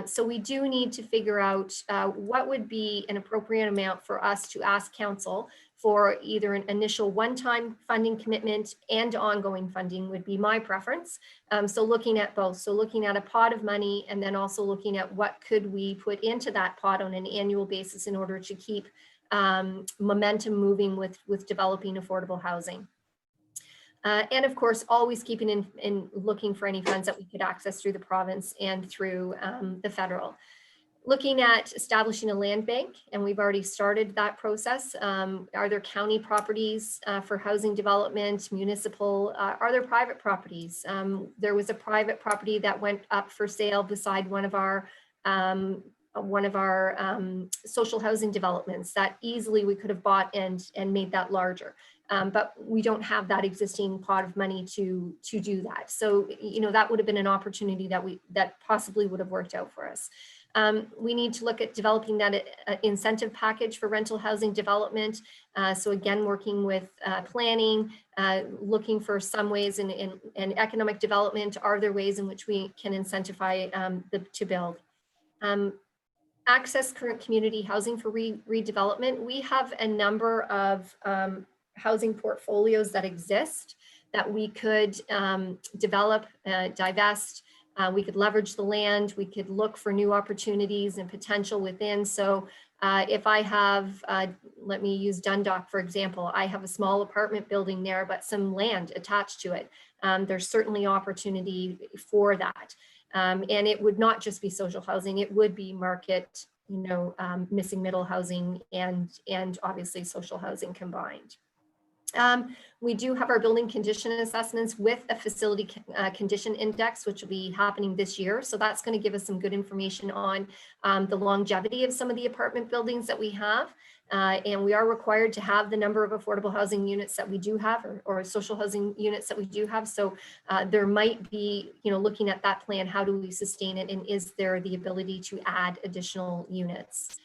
I: So we do need to figure out what would be an appropriate amount for us to ask council for either an initial one-time funding commitment and ongoing funding would be my preference. So looking at both, so looking at a pot of money and then also looking at what could we put into that pot on an annual basis in order to keep momentum moving with developing affordable housing. And of course, always keeping in looking for any funds that we could access through the province and through the federal. Looking at establishing a land bank, and we've already started that process. Are there county properties for housing development, municipal? Are there private properties? There was a private property that went up for sale beside one of our social housing developments that easily we could have bought and made that larger. But we don't have that existing pot of money to do that. So, you know, that would have been an opportunity that possibly would have worked out for us. We need to look at developing that incentive package for rental housing development. So again, working with planning, looking for some ways in economic development. Are there ways in which we can incentivize to build? Access current community housing for redevelopment. We have a number of housing portfolios that exist that we could develop, divest. We could leverage the land. We could look for new opportunities and potential within. So if I have, let me use Dundalk, for example, I have a small apartment building there, but some land attached to it. There's certainly opportunity for that. And it would not just be social housing, it would be market, you know, missing middle housing and obviously social housing combined. We do have our building condition assessments with a facility condition index, which will be happening this year. So that's going to give us some good information on the longevity of some of the apartment buildings that we have. And we are required to have the number of affordable housing units that we do have or social housing units that we do have. So there might be, you know, looking at that plan, how do we sustain it? And is there the ability to add additional units?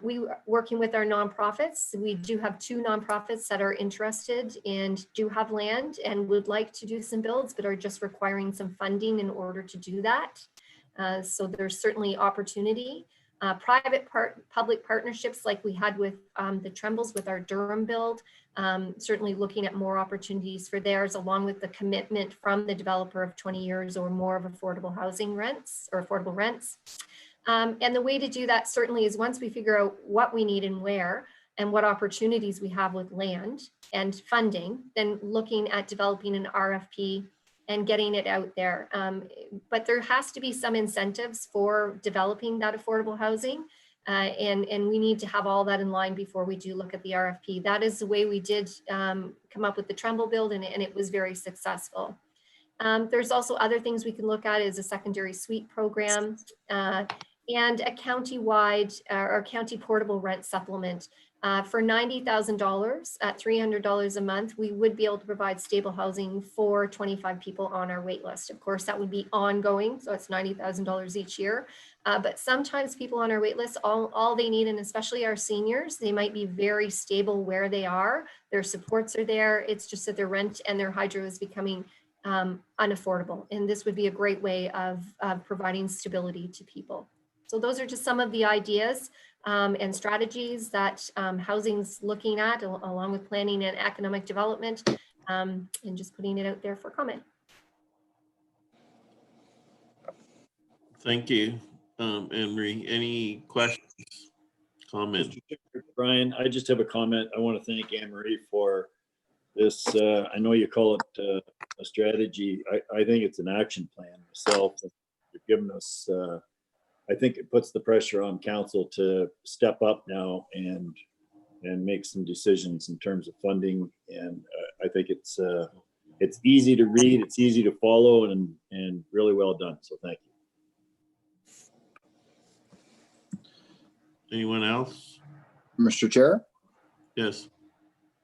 I: We are working with our nonprofits. We do have 2 nonprofits that are interested and do have land and would like to do some builds, but are just requiring some funding in order to do that. So there's certainly opportunity. Private public partnerships like we had with the Trembles with our Durham build, certainly looking at more opportunities for theirs, along with the commitment from the developer of 20 years or more of affordable housing rents or affordable rents. And the way to do that certainly is once we figure out what we need and where and what opportunities we have with land and funding, then looking at developing an RFP and getting it out there. But there has to be some incentives for developing that affordable housing. And we need to have all that in line before we do look at the RFP. That is the way we did come up with the Tremble build, and it was very successful. There's also other things we can look at is a secondary suite program and a county-wide or county portable rent supplement. For $90,000 at $300 a month, we would be able to provide stable housing for 25 people on our wait list. Of course, that would be ongoing, so it's $90,000 each year. But sometimes people on our wait list, all they need, and especially our seniors, they might be very stable where they are. Their supports are there. It's just that their rent and their hydro is becoming unaffordable. And this would be a great way of providing stability to people. So those are just some of the ideas and strategies that housing's looking at along with planning and economic development and just putting it out there for comment.
E: Thank you, Anne-Marie. Any questions, comments?
C: Brian, I just have a comment. I want to thank Anne-Marie for this. I know you call it a strategy. I think it's an action plan myself. You've given us I think it puts the pressure on council to step up now and make some decisions in terms of funding. And I think it's easy to read, it's easy to follow, and really well done. So thank you.
E: Anyone else?
G: Mr. Chair,
E: Yes.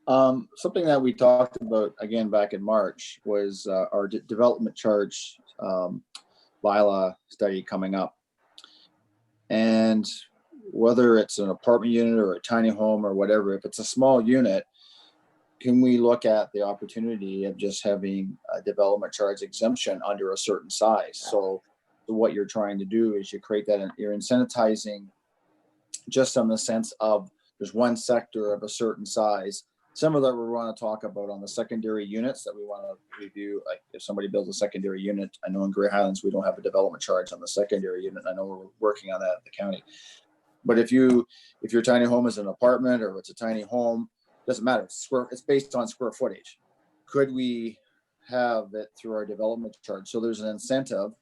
G: Something that we talked about again back in March was our development charge bylaw study coming up. And whether it's an apartment unit or a tiny home or whatever, if it's a small unit, can we look at the opportunity of just having a development charge exemption under a certain size? So what you're trying to do is you create that, you're incentivizing just in the sense of there's one sector of a certain size. Similar we want to talk about on the secondary units that we want to review. Like if somebody builds a secondary unit, I know in Grey Highlands, we don't have a development charge on the secondary unit. I know we're working on that at the county. But if your tiny home is an apartment or it's a tiny home, doesn't matter. It's based on square footage. Could we have it through our development charge? So there's an incentive,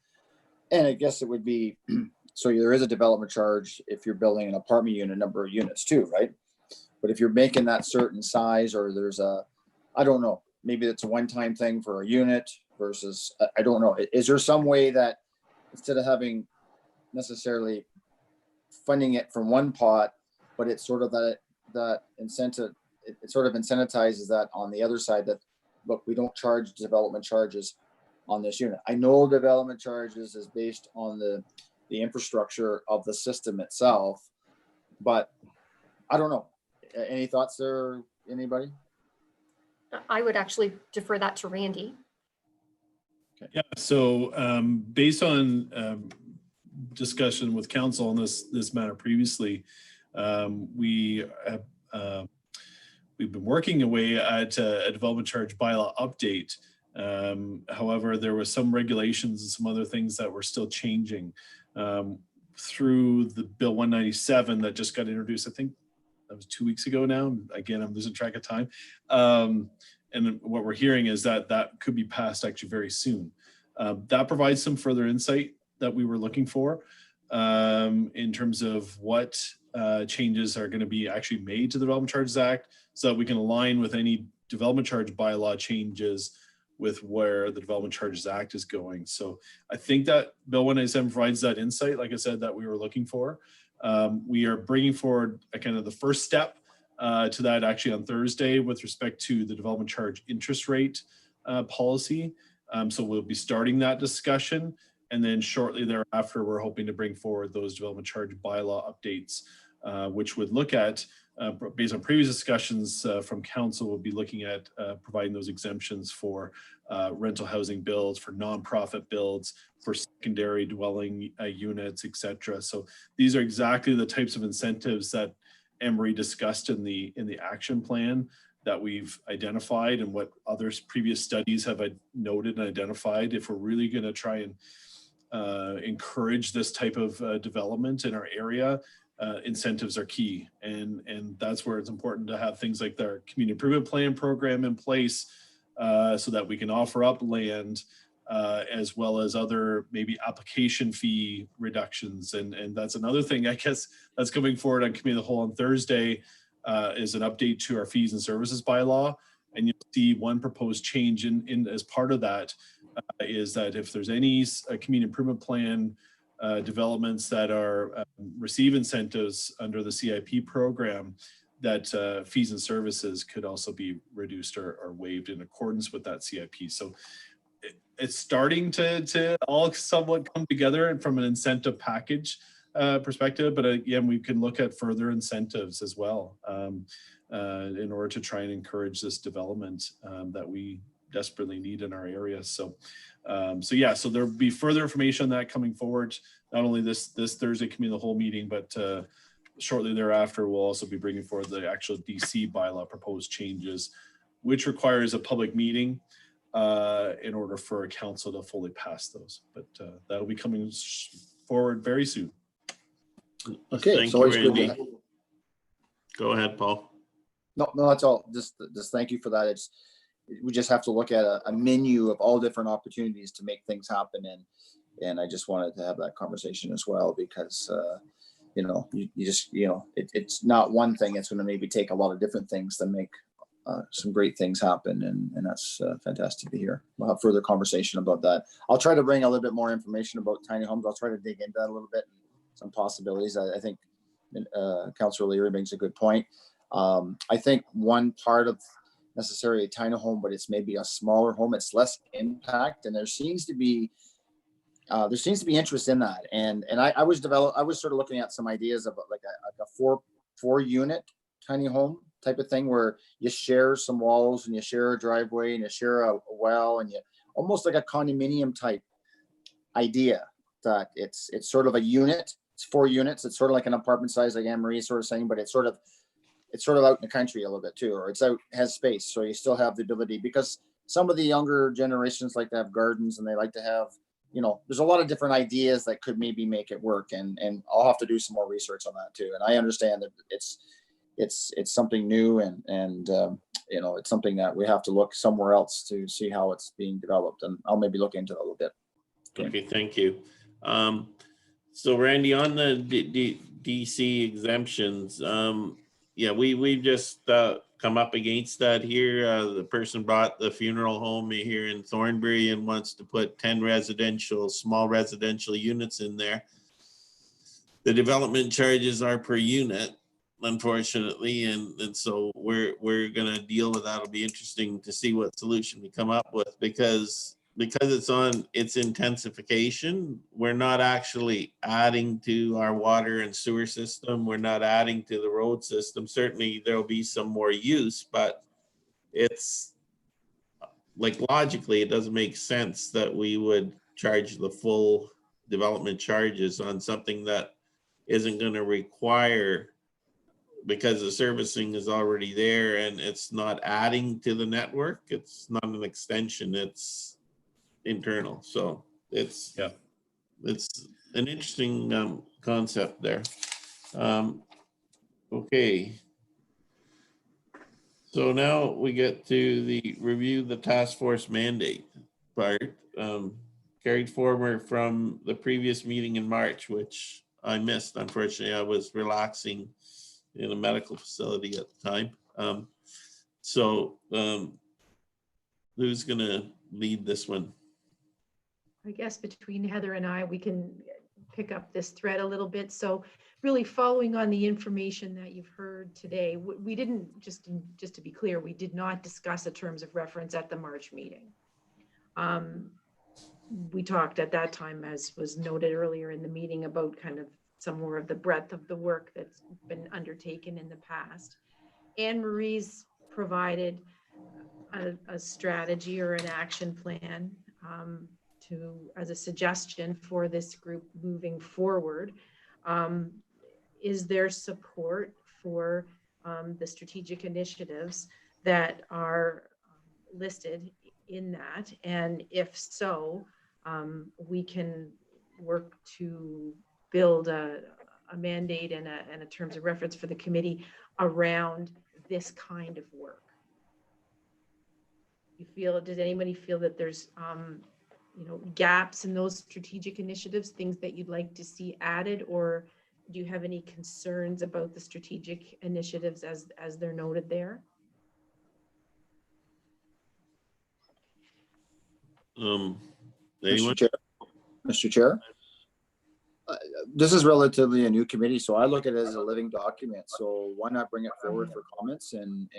G: and I guess it would be, so there is a development charge if you're building an apartment unit, number of units too, right? But if you're making that certain size, or there's I don't know, maybe it's a one-time thing for a unit versus, I don't know. Is there some way that instead of having necessarily funding it from one pot, but it's sort of that incentive, it sort of incentivizes that on the other side that, look, we don't charge development charges on this unit. I know development charges is based on the infrastructure of the system itself, but I don't know. Any thoughts there, anybody?
I: I would actually defer that to Randy.
G: Okay.
F: Yeah, so based on discussion with council on this matter previously, we've been working away at a development charge bylaw update. However, there were some regulations and some other things that were still changing through the Bill 197 that just got introduced. I think that was 2 weeks ago now. Again, I'm losing track of time. And what we're hearing is that could be passed actually very soon. That provides some further insight that we were looking for in terms of what changes are going to be actually made to the Development Charges Act so that we can align with any development charge bylaw changes with where the Development Charges Act is going. So I think that Bill 197 provides that insight, like I said, that we were looking for. We are bringing forward a kind of the first step to that actually on Thursday with respect to the development charge interest rate policy. So we'll be starting that discussion. And then shortly thereafter, we're hoping to bring forward those development charge bylaw updates, which would look at, based on previous discussions from council, we'll be looking at providing those exemptions for rental housing builds, for nonprofit builds, for secondary dwelling units, et cetera. So these are exactly the types of incentives that Emery discussed in the action plan that we've identified and what others previous studies have noted and identified. If we're really going to try and encourage this type of development in our area, incentives are key. And that's where it's important to have things like their community improvement plan program in place so that we can offer up land as well as other maybe application fee reductions. And that's another thing, I guess, that's coming forward on Committee of the Whole on Thursday is an update to our fees and services bylaw. And you'll see one proposed change in as part of that is that if there's any community improvement plan developments that are receive incentives under the CIP program, that fees and services could also be reduced or waived in accordance with that CIP. So it's starting to all somewhat come together from an incentive package perspective, but again, we can look at further incentives as well in order to try and encourage this development that we desperately need in our area. So yeah, so there'll be further information on that coming forward, not only this Thursday Committee of the Whole meeting, but shortly thereafter, we'll also be bringing forward the actual DC bylaw proposed changes, which requires a public meeting in order for a council to fully pass those. But that'll be coming forward very soon.
G: Okay,
E: Thank
G: so
E: you,
G: it's good
E: Randy.
G: to-
E: Go ahead, Paul.
G: No, that's all. Just thank you for that. We just have to look at a menu of all different opportunities to make things happen, and I just wanted to have that conversation as well because it's not one thing. It's going to maybe take a lot of different things to make some great things happen, and that's fantastic to hear. We'll have further conversation about that. I'll try to bring a little bit more information about tiny homes. I'll try to dig into that a little bit, some possibilities. I think Councillor Leary makes a good point. I think one part of necessarily a tiny home, but it's maybe a smaller home, it's less impact, and there seems to be interest in that. And I was sort of looking at some ideas of like a four unit tiny home type of thing, where you share some walls and you share a driveway and you share a well, and you almost like a condominium type idea, that it's sort of a unit. It's 4 units. It's sort of like an apartment size, like Anne Marie sort of saying, but it's sort of out in the country a little bit too, or has space. So you still have the ability, because some of the younger generations like to have gardens, and they like to have, there's a lot of different ideas that could maybe make it work. And I'll have to do some more research on that too. And I understand that it's something new, and it's something that we have to look somewhere else to see how it's being developed. And I'll maybe look into it a little bit.
E: Okay, thank you. So Randy, on the DC exemptions, we've just come up against that here. The person bought the funeral home here in Thornbury and wants to put 10 small residential units in there. The development charges are per unit, unfortunately, and so we're gonna deal with that. It'll be interesting to see what solution we come up with, because it's intensification. We're not actually adding to our water and sewer system. We're not adding to the road system. Certainly there'll be some more use, but it's like, logically, it doesn't make sense that we would charge the full development charges on something that isn't going to require, because the servicing is already there and it's not adding to the network. It's not an extension, it's internal. So it's an interesting concept there. Okay. So now we get to the review the task force mandate part, carried forward from the previous meeting in March, which I missed. Unfortunately, I was relaxing in a medical facility at the time. Who's gonna lead this one?
H: I guess between Heather and I, we can pick up this thread a little bit. So really following on the information that you've heard today, we didn't, just to be clear, we did not discuss the terms of reference at the March meeting. We talked at that time, as was noted earlier in the meeting, about kind of some more of the breadth of the work that's been undertaken in the past. Anne Marie's provided a strategy or an action plan as a suggestion for this group moving forward. Is there support for the strategic initiatives that are listed in that? And if so, we can work to build a mandate and a terms of reference for the committee around this kind of work. Does anybody feel that there's gaps in those strategic initiatives, things that you'd like to see added, or do you have any concerns about the strategic initiatives as they're noted there?
E: Anyone?
G: Mr. Chair, this is relatively a new committee, so I look at it as a living document. So why not bring it forward for comments and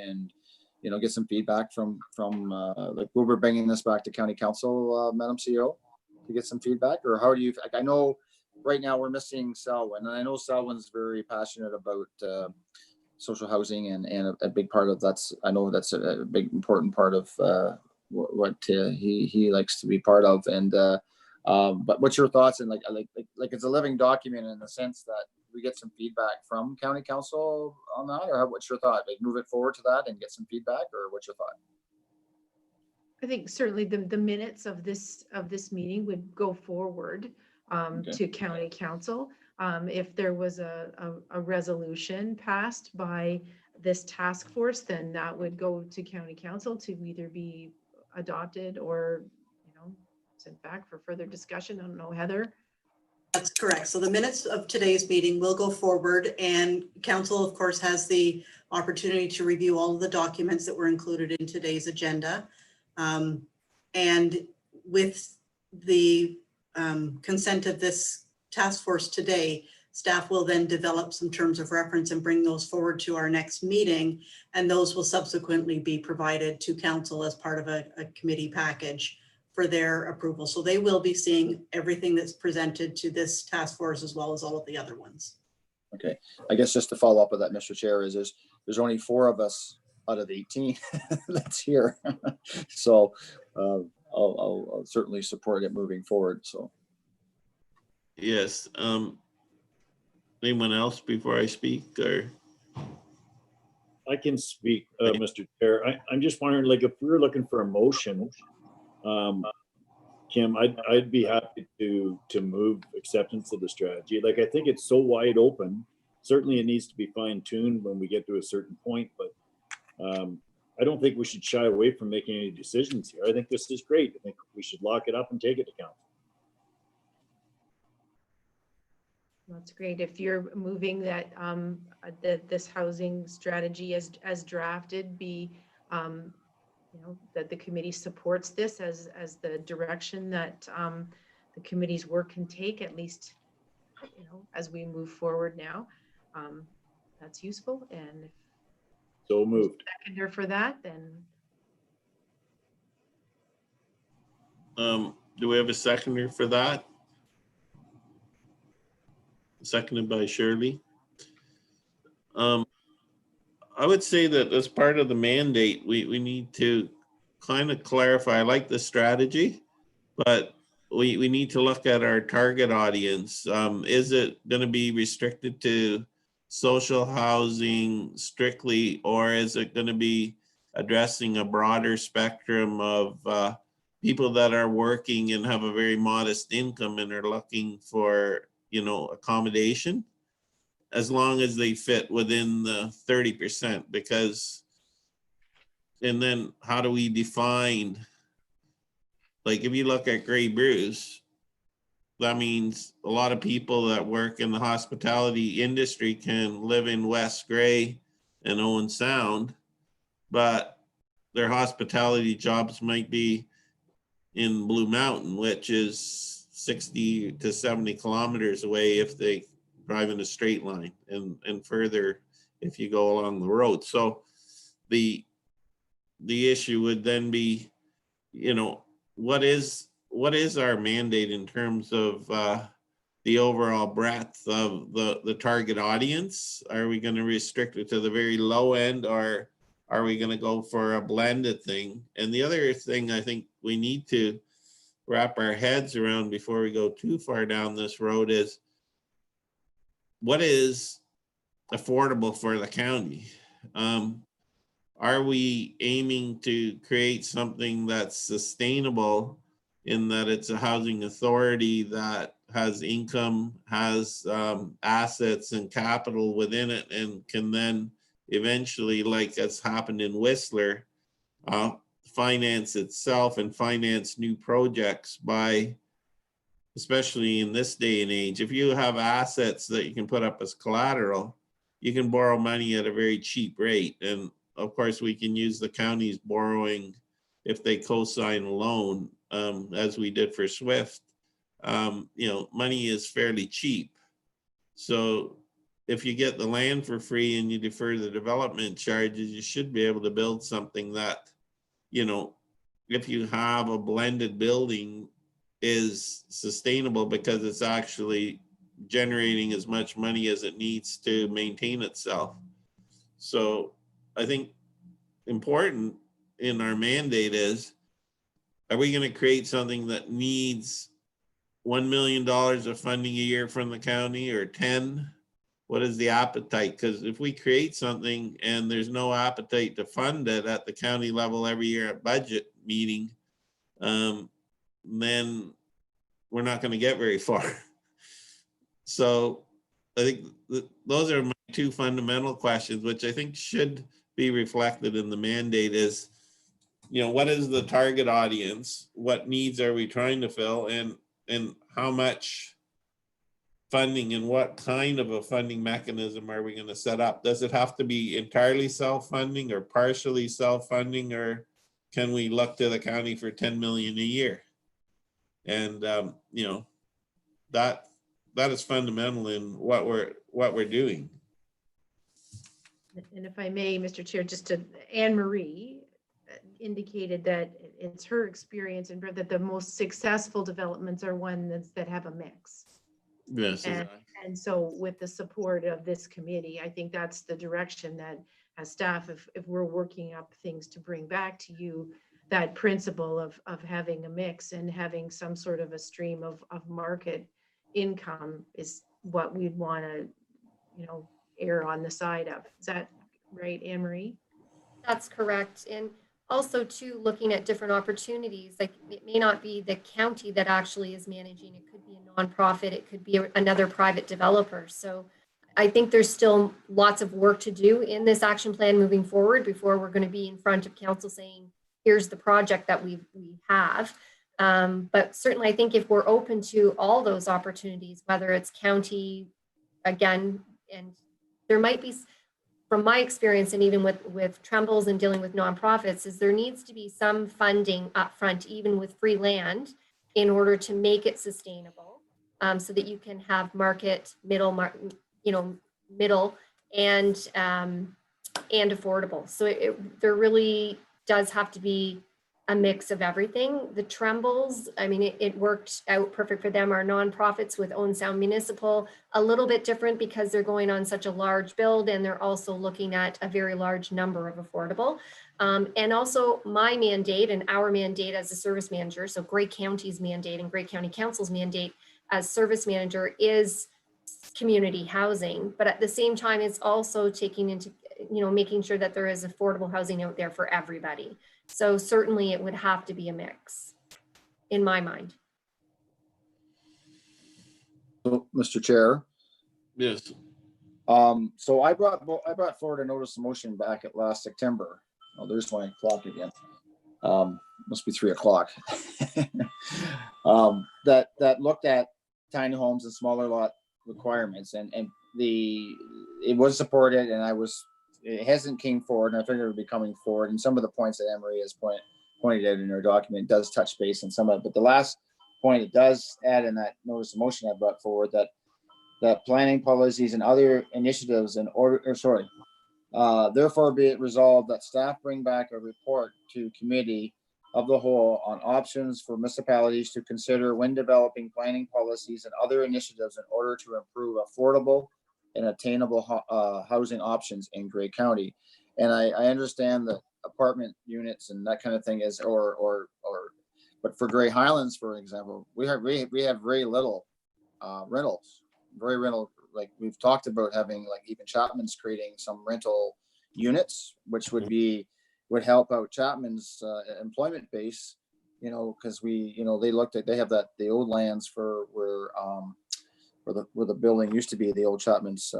G: get some feedback from like, will we bringing this back to County Council, Madam CEO, to get some feedback? Or how do you, like, I know right now we're missing Selwyn, and I know Selwyn's very passionate about social housing, and a big part of I know that's a big important part of what he likes to be part of. And but what's your thoughts? And like it's a living document in the sense that we get some feedback from County Council on that, or what's your thought? Like, move it forward to that and get some feedback, or what's your thought?
H: I think certainly the minutes of this meeting would go forward to County Council. If there was a resolution passed by this task force, then that would go to County Council to either be adopted or sent back for further discussion. I don't know, Heather.
A: That's correct. So the minutes of today's meeting will go forward, and council, of course, has the opportunity to review all of the documents that were included in today's agenda. And with the consent of this task force today, Staff will then develop some terms of reference and bring those forward to our next meeting. And those will subsequently be provided to council as part of a committee package for their approval. So they will be seeing everything that's presented to this task force as well as all of the other ones.
G: Okay, I guess just to follow up with that, Mr. Chair, is there's only 4 of us out of 18 that's here. So I'll certainly support it moving forward, so.
E: Yes. Anyone else before I speak, or?
C: I can speak, Mr. Chair. I'm just wondering, like, if we were looking for a motion, Kim, I'd be happy to move acceptance of the strategy. Like, I think it's so wide open. Certainly it needs to be fine tuned when we get to a certain point, but I don't think we should shy away from making any decisions here. I think this is great. I think we should lock it up and take it to council.
H: That's great. If you're moving that, this housing strategy as drafted be, that the committee supports this as the direction that the committee's work can take, at least, as we move forward now, that's useful. And if
C: So moved.
H: seconder for that, then
E: Do we have a seconder for that? Seconded by Shirley. I would say that as part of the mandate, we need to kind of clarify. I like the strategy, but we need to look at our target audience. Is it going to be restricted to social housing strictly, or is it going to be addressing a broader spectrum of people that are working and have a very modest income and are looking for, accommodation, as long as they fit within the 30%? Because, and then how do we define, like, if you look at Grey Bruce, that means a lot of people that work in the hospitality industry can live in West Grey and Owen Sound, but their hospitality jobs might be in Blue Mountain, which is 60 to 70 kilometers away if they drive in a straight line, and further if you go along the road. So the issue would then be, what is our mandate in terms of the overall breadth of the target audience? Are we going to restrict it to the very low end, or are we going to go for a blended thing? And the other thing I think we need to wrap our heads around before we go too far down this road is, what is affordable for the county? Are we aiming to create something that's sustainable, in that it's a housing authority that has income, has assets and capital within it, and can then eventually, like has happened in Whistler, finance itself and finance new projects by, especially in this day and age, if you have assets that you can put up as collateral, you can borrow money at a very cheap rate. And of course, we can use the county's borrowing if they co-sign a loan, as we did for Swift. Money is fairly cheap. So if you get the land for free and you defer the development charges, you should be able to build something that, if you have a blended building, is sustainable because it's actually generating as much money as it needs to maintain itself. So I think important in our mandate is, are we going to create something that needs $1 million of funding a year from the county, or 10? What is the appetite? Because if we create something and there's no appetite to fund it at the county level every year at budget meeting, then we're not going to get very far. So I think those are my 2 fundamental questions, which I think should be reflected in the mandate is, what is the target audience? What needs are we trying to fill? And how much funding and what kind of a funding mechanism are we going to set up? Does it have to be entirely self-funding or partially self-funding, or can we look to the county for 10 million a year? And, that is fundamental in what we're doing.
H: And if I may, Mr. Chair, just to Anne Marie indicated that it's her experience and that the most successful developments are ones that have a mix.
E: Yes.
H: And, and so with the support of this committee, I think that's the direction that as staff, if we're working up things to bring back to you, that principle of having a mix and having some sort of a stream of market income is what we'd want to, you know, err on the side of. Is that right, Anne Marie?
I: That's correct. And also too, looking at different opportunities, like it may not be the county that actually is managing, it could be a nonprofit, it could be another private developer. So I think there's still lots of work to do in this action plan moving forward before we're going to be in front of council saying, here's the project that we have. But certainly I think if we're open to all those opportunities, whether it's county, again, and there might be, from my experience and even with Trembles and dealing with nonprofits, is there needs to be some funding upfront, even with free land, in order to make it sustainable, so that you can have market, middle and affordable. So there really does have to be a mix of everything. The Trembles, I mean, it worked out perfect for them. Our nonprofits with Owen Sound Municipal, a little bit different because they're going on such a large build and they're also looking at a very large number of affordable. And also my mandate and our mandate as a service manager, so Grey County's mandate and Grey County Council's mandate as service manager is community housing, but at the same time, it's also taking into, making sure that there is affordable housing out there for everybody. So certainly it would have to be a mix in my mind.
G: So, Mr. Chair.
E: Yes.
G: So I brought forward a notice of motion back at last September. Oh, there's my clock again. Must be 3 o'clock. That looked at tiny homes and smaller lot requirements, and it was supported, and it hasn't came forward, and I figured it would be coming forward. And some of the points that Anne Marie has pointed out in her document does touch base on some of it, but the last point it does add in that notice of motion I brought forward that planning policies and other initiatives in order, therefore be it resolved that staff bring back a report to committee of the whole on options for municipalities to consider when developing planning policies and other initiatives in order to improve affordable and attainable housing options in Grey County. And I understand that apartment units and that kind of thing is, but for Grey Highlands, for example, we have very little rentals, like we've talked about having, like even Chapman's creating some rental units, which would help out Chapman's employment base, because they have the old lands for where the building used to be, the old Chapman's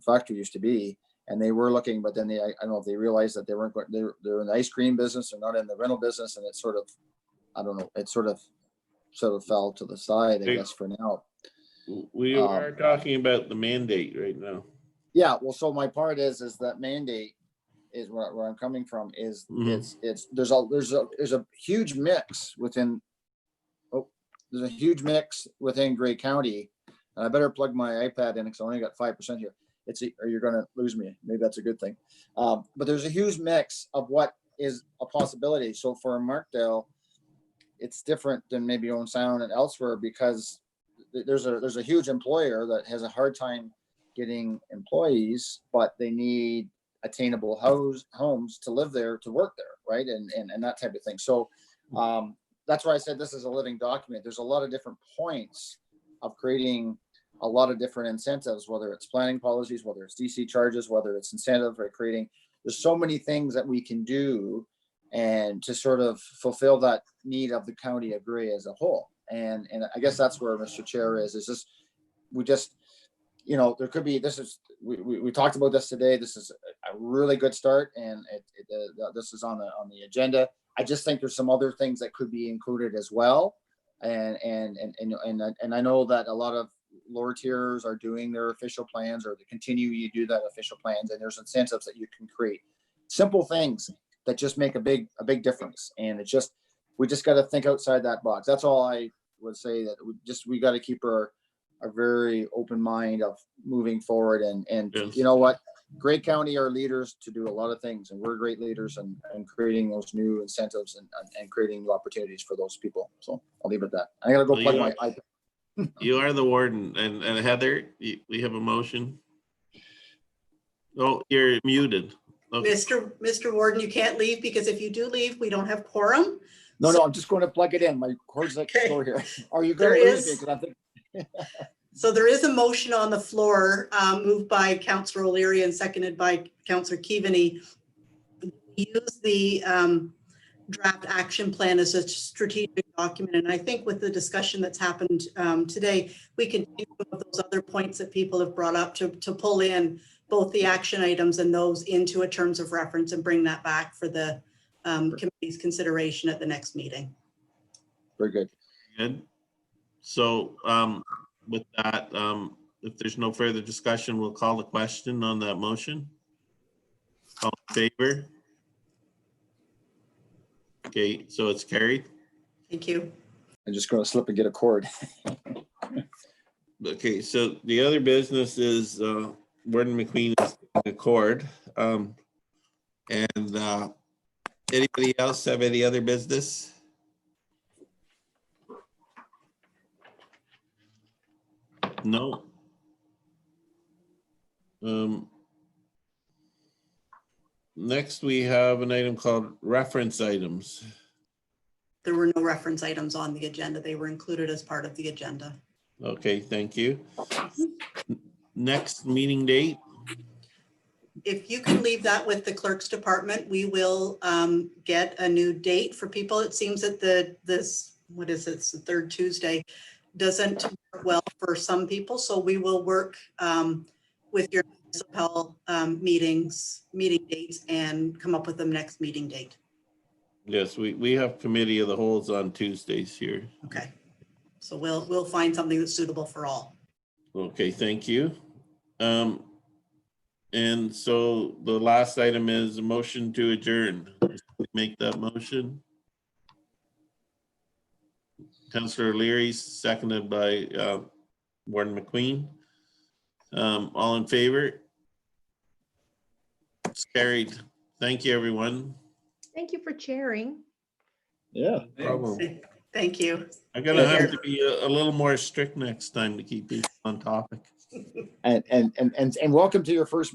G: factory used to be, and they were looking, but then I don't know if they realized that they weren't going, they're in the ice cream business or not in the rental business, and it sort of, I don't know, it sort of fell to the side, I guess, for now.
E: We are talking about the mandate right now.
G: Yeah, well, so my part is that mandate is where I'm coming from is there's a huge mix within Grey County. And I better plug my iPad in because I only got 5% here. Or you're gonna lose me. Maybe that's a good thing. But there's a huge mix of what is a possibility. So for Markdale, it's different than maybe Owen Sound and elsewhere because there's a huge employer that has a hard time getting employees, but they need attainable homes to live there, to work there, right? And that type of thing. So that's why I said this is a living document. There's a lot of different points of creating a lot of different incentives, whether it's planning policies, whether it's DC charges, whether it's incentive or creating, there's so many things that we can do and to sort of fulfill that need of the county of Grey as a whole. And I guess that's where Mr. Chair is this, there could be, we talked about this today. This is a really good start, and this is on the agenda. I just think there's some other things that could be included as well. And I know that a lot of lower tiers are doing their official plans, or they continue to do that official plans, and there's incentives that you can create. Simple things that just make a big difference. And we just got to think outside that box. That's all I would say, that we got to keep our a very open mind of moving forward and
E: Yes.
G: you know what? Grey County are leaders to do a lot of things, and we're great leaders and creating those new incentives and creating new opportunities for those people. So I'll leave it at that. I gotta go
E: Well,
G: plug
E: you
G: my
E: are-
G: iPad.
E: You are the warden, and Heather, we have a motion. Oh, you're muted. Okay.
A: Mr. Warden, you can't leave because if you do leave, we don't have quorum.
G: No, I'm just going to plug it in. My cord's like
A: Okay.
G: store here. Are you going
A: There
G: to lose me?
A: is-
G: 'Cause I think
A: So there is a motion on the floor, moved by Councillor O'Leary and seconded by Councillor Keaveney. We use the draft action plan as a strategic document. And I think with the discussion that's happened today, we can take some of those other points that people have brought up to pull in both the action items and those into a terms of reference and bring that back for the committee's consideration at the next meeting.
G: very good.
E: Good. So with that, if there's no further discussion, we'll call the question on that motion. All in favor? Okay, so it's carried.
A: Thank you.
G: I'm just going to slip and get a cord.
E: Okay, so the other business is Warden McQueen is taking a cord. And anybody else have any other business? No. Next, we have an item called reference items.
A: There were no reference items on the agenda. They were included as part of the agenda.
E: Okay, thank you. Next meeting date?
A: If you can leave that with the clerk's department, we will get a new date for people. It seems that what is it, it's the third Tuesday, doesn't work well for some people. So we will work with your municipal meeting dates and come up with the next meeting date.
E: Yes, we have committee of the holes on Tuesdays here.
A: Okay. So we'll find something that's suitable for all.
E: Okay, thank you. And so the last item is a motion to adjourn. Make that motion. Councillor Leary, seconded by Warden McQueen. All in favor? It's carried. Thank you, everyone.
H: Thank you for chairing.
G: Yeah.
E: Problem.
A: Thank you.
E: I'm gonna have to be a little more strict next time to keep people on topic.
G: And welcome to your first meeting.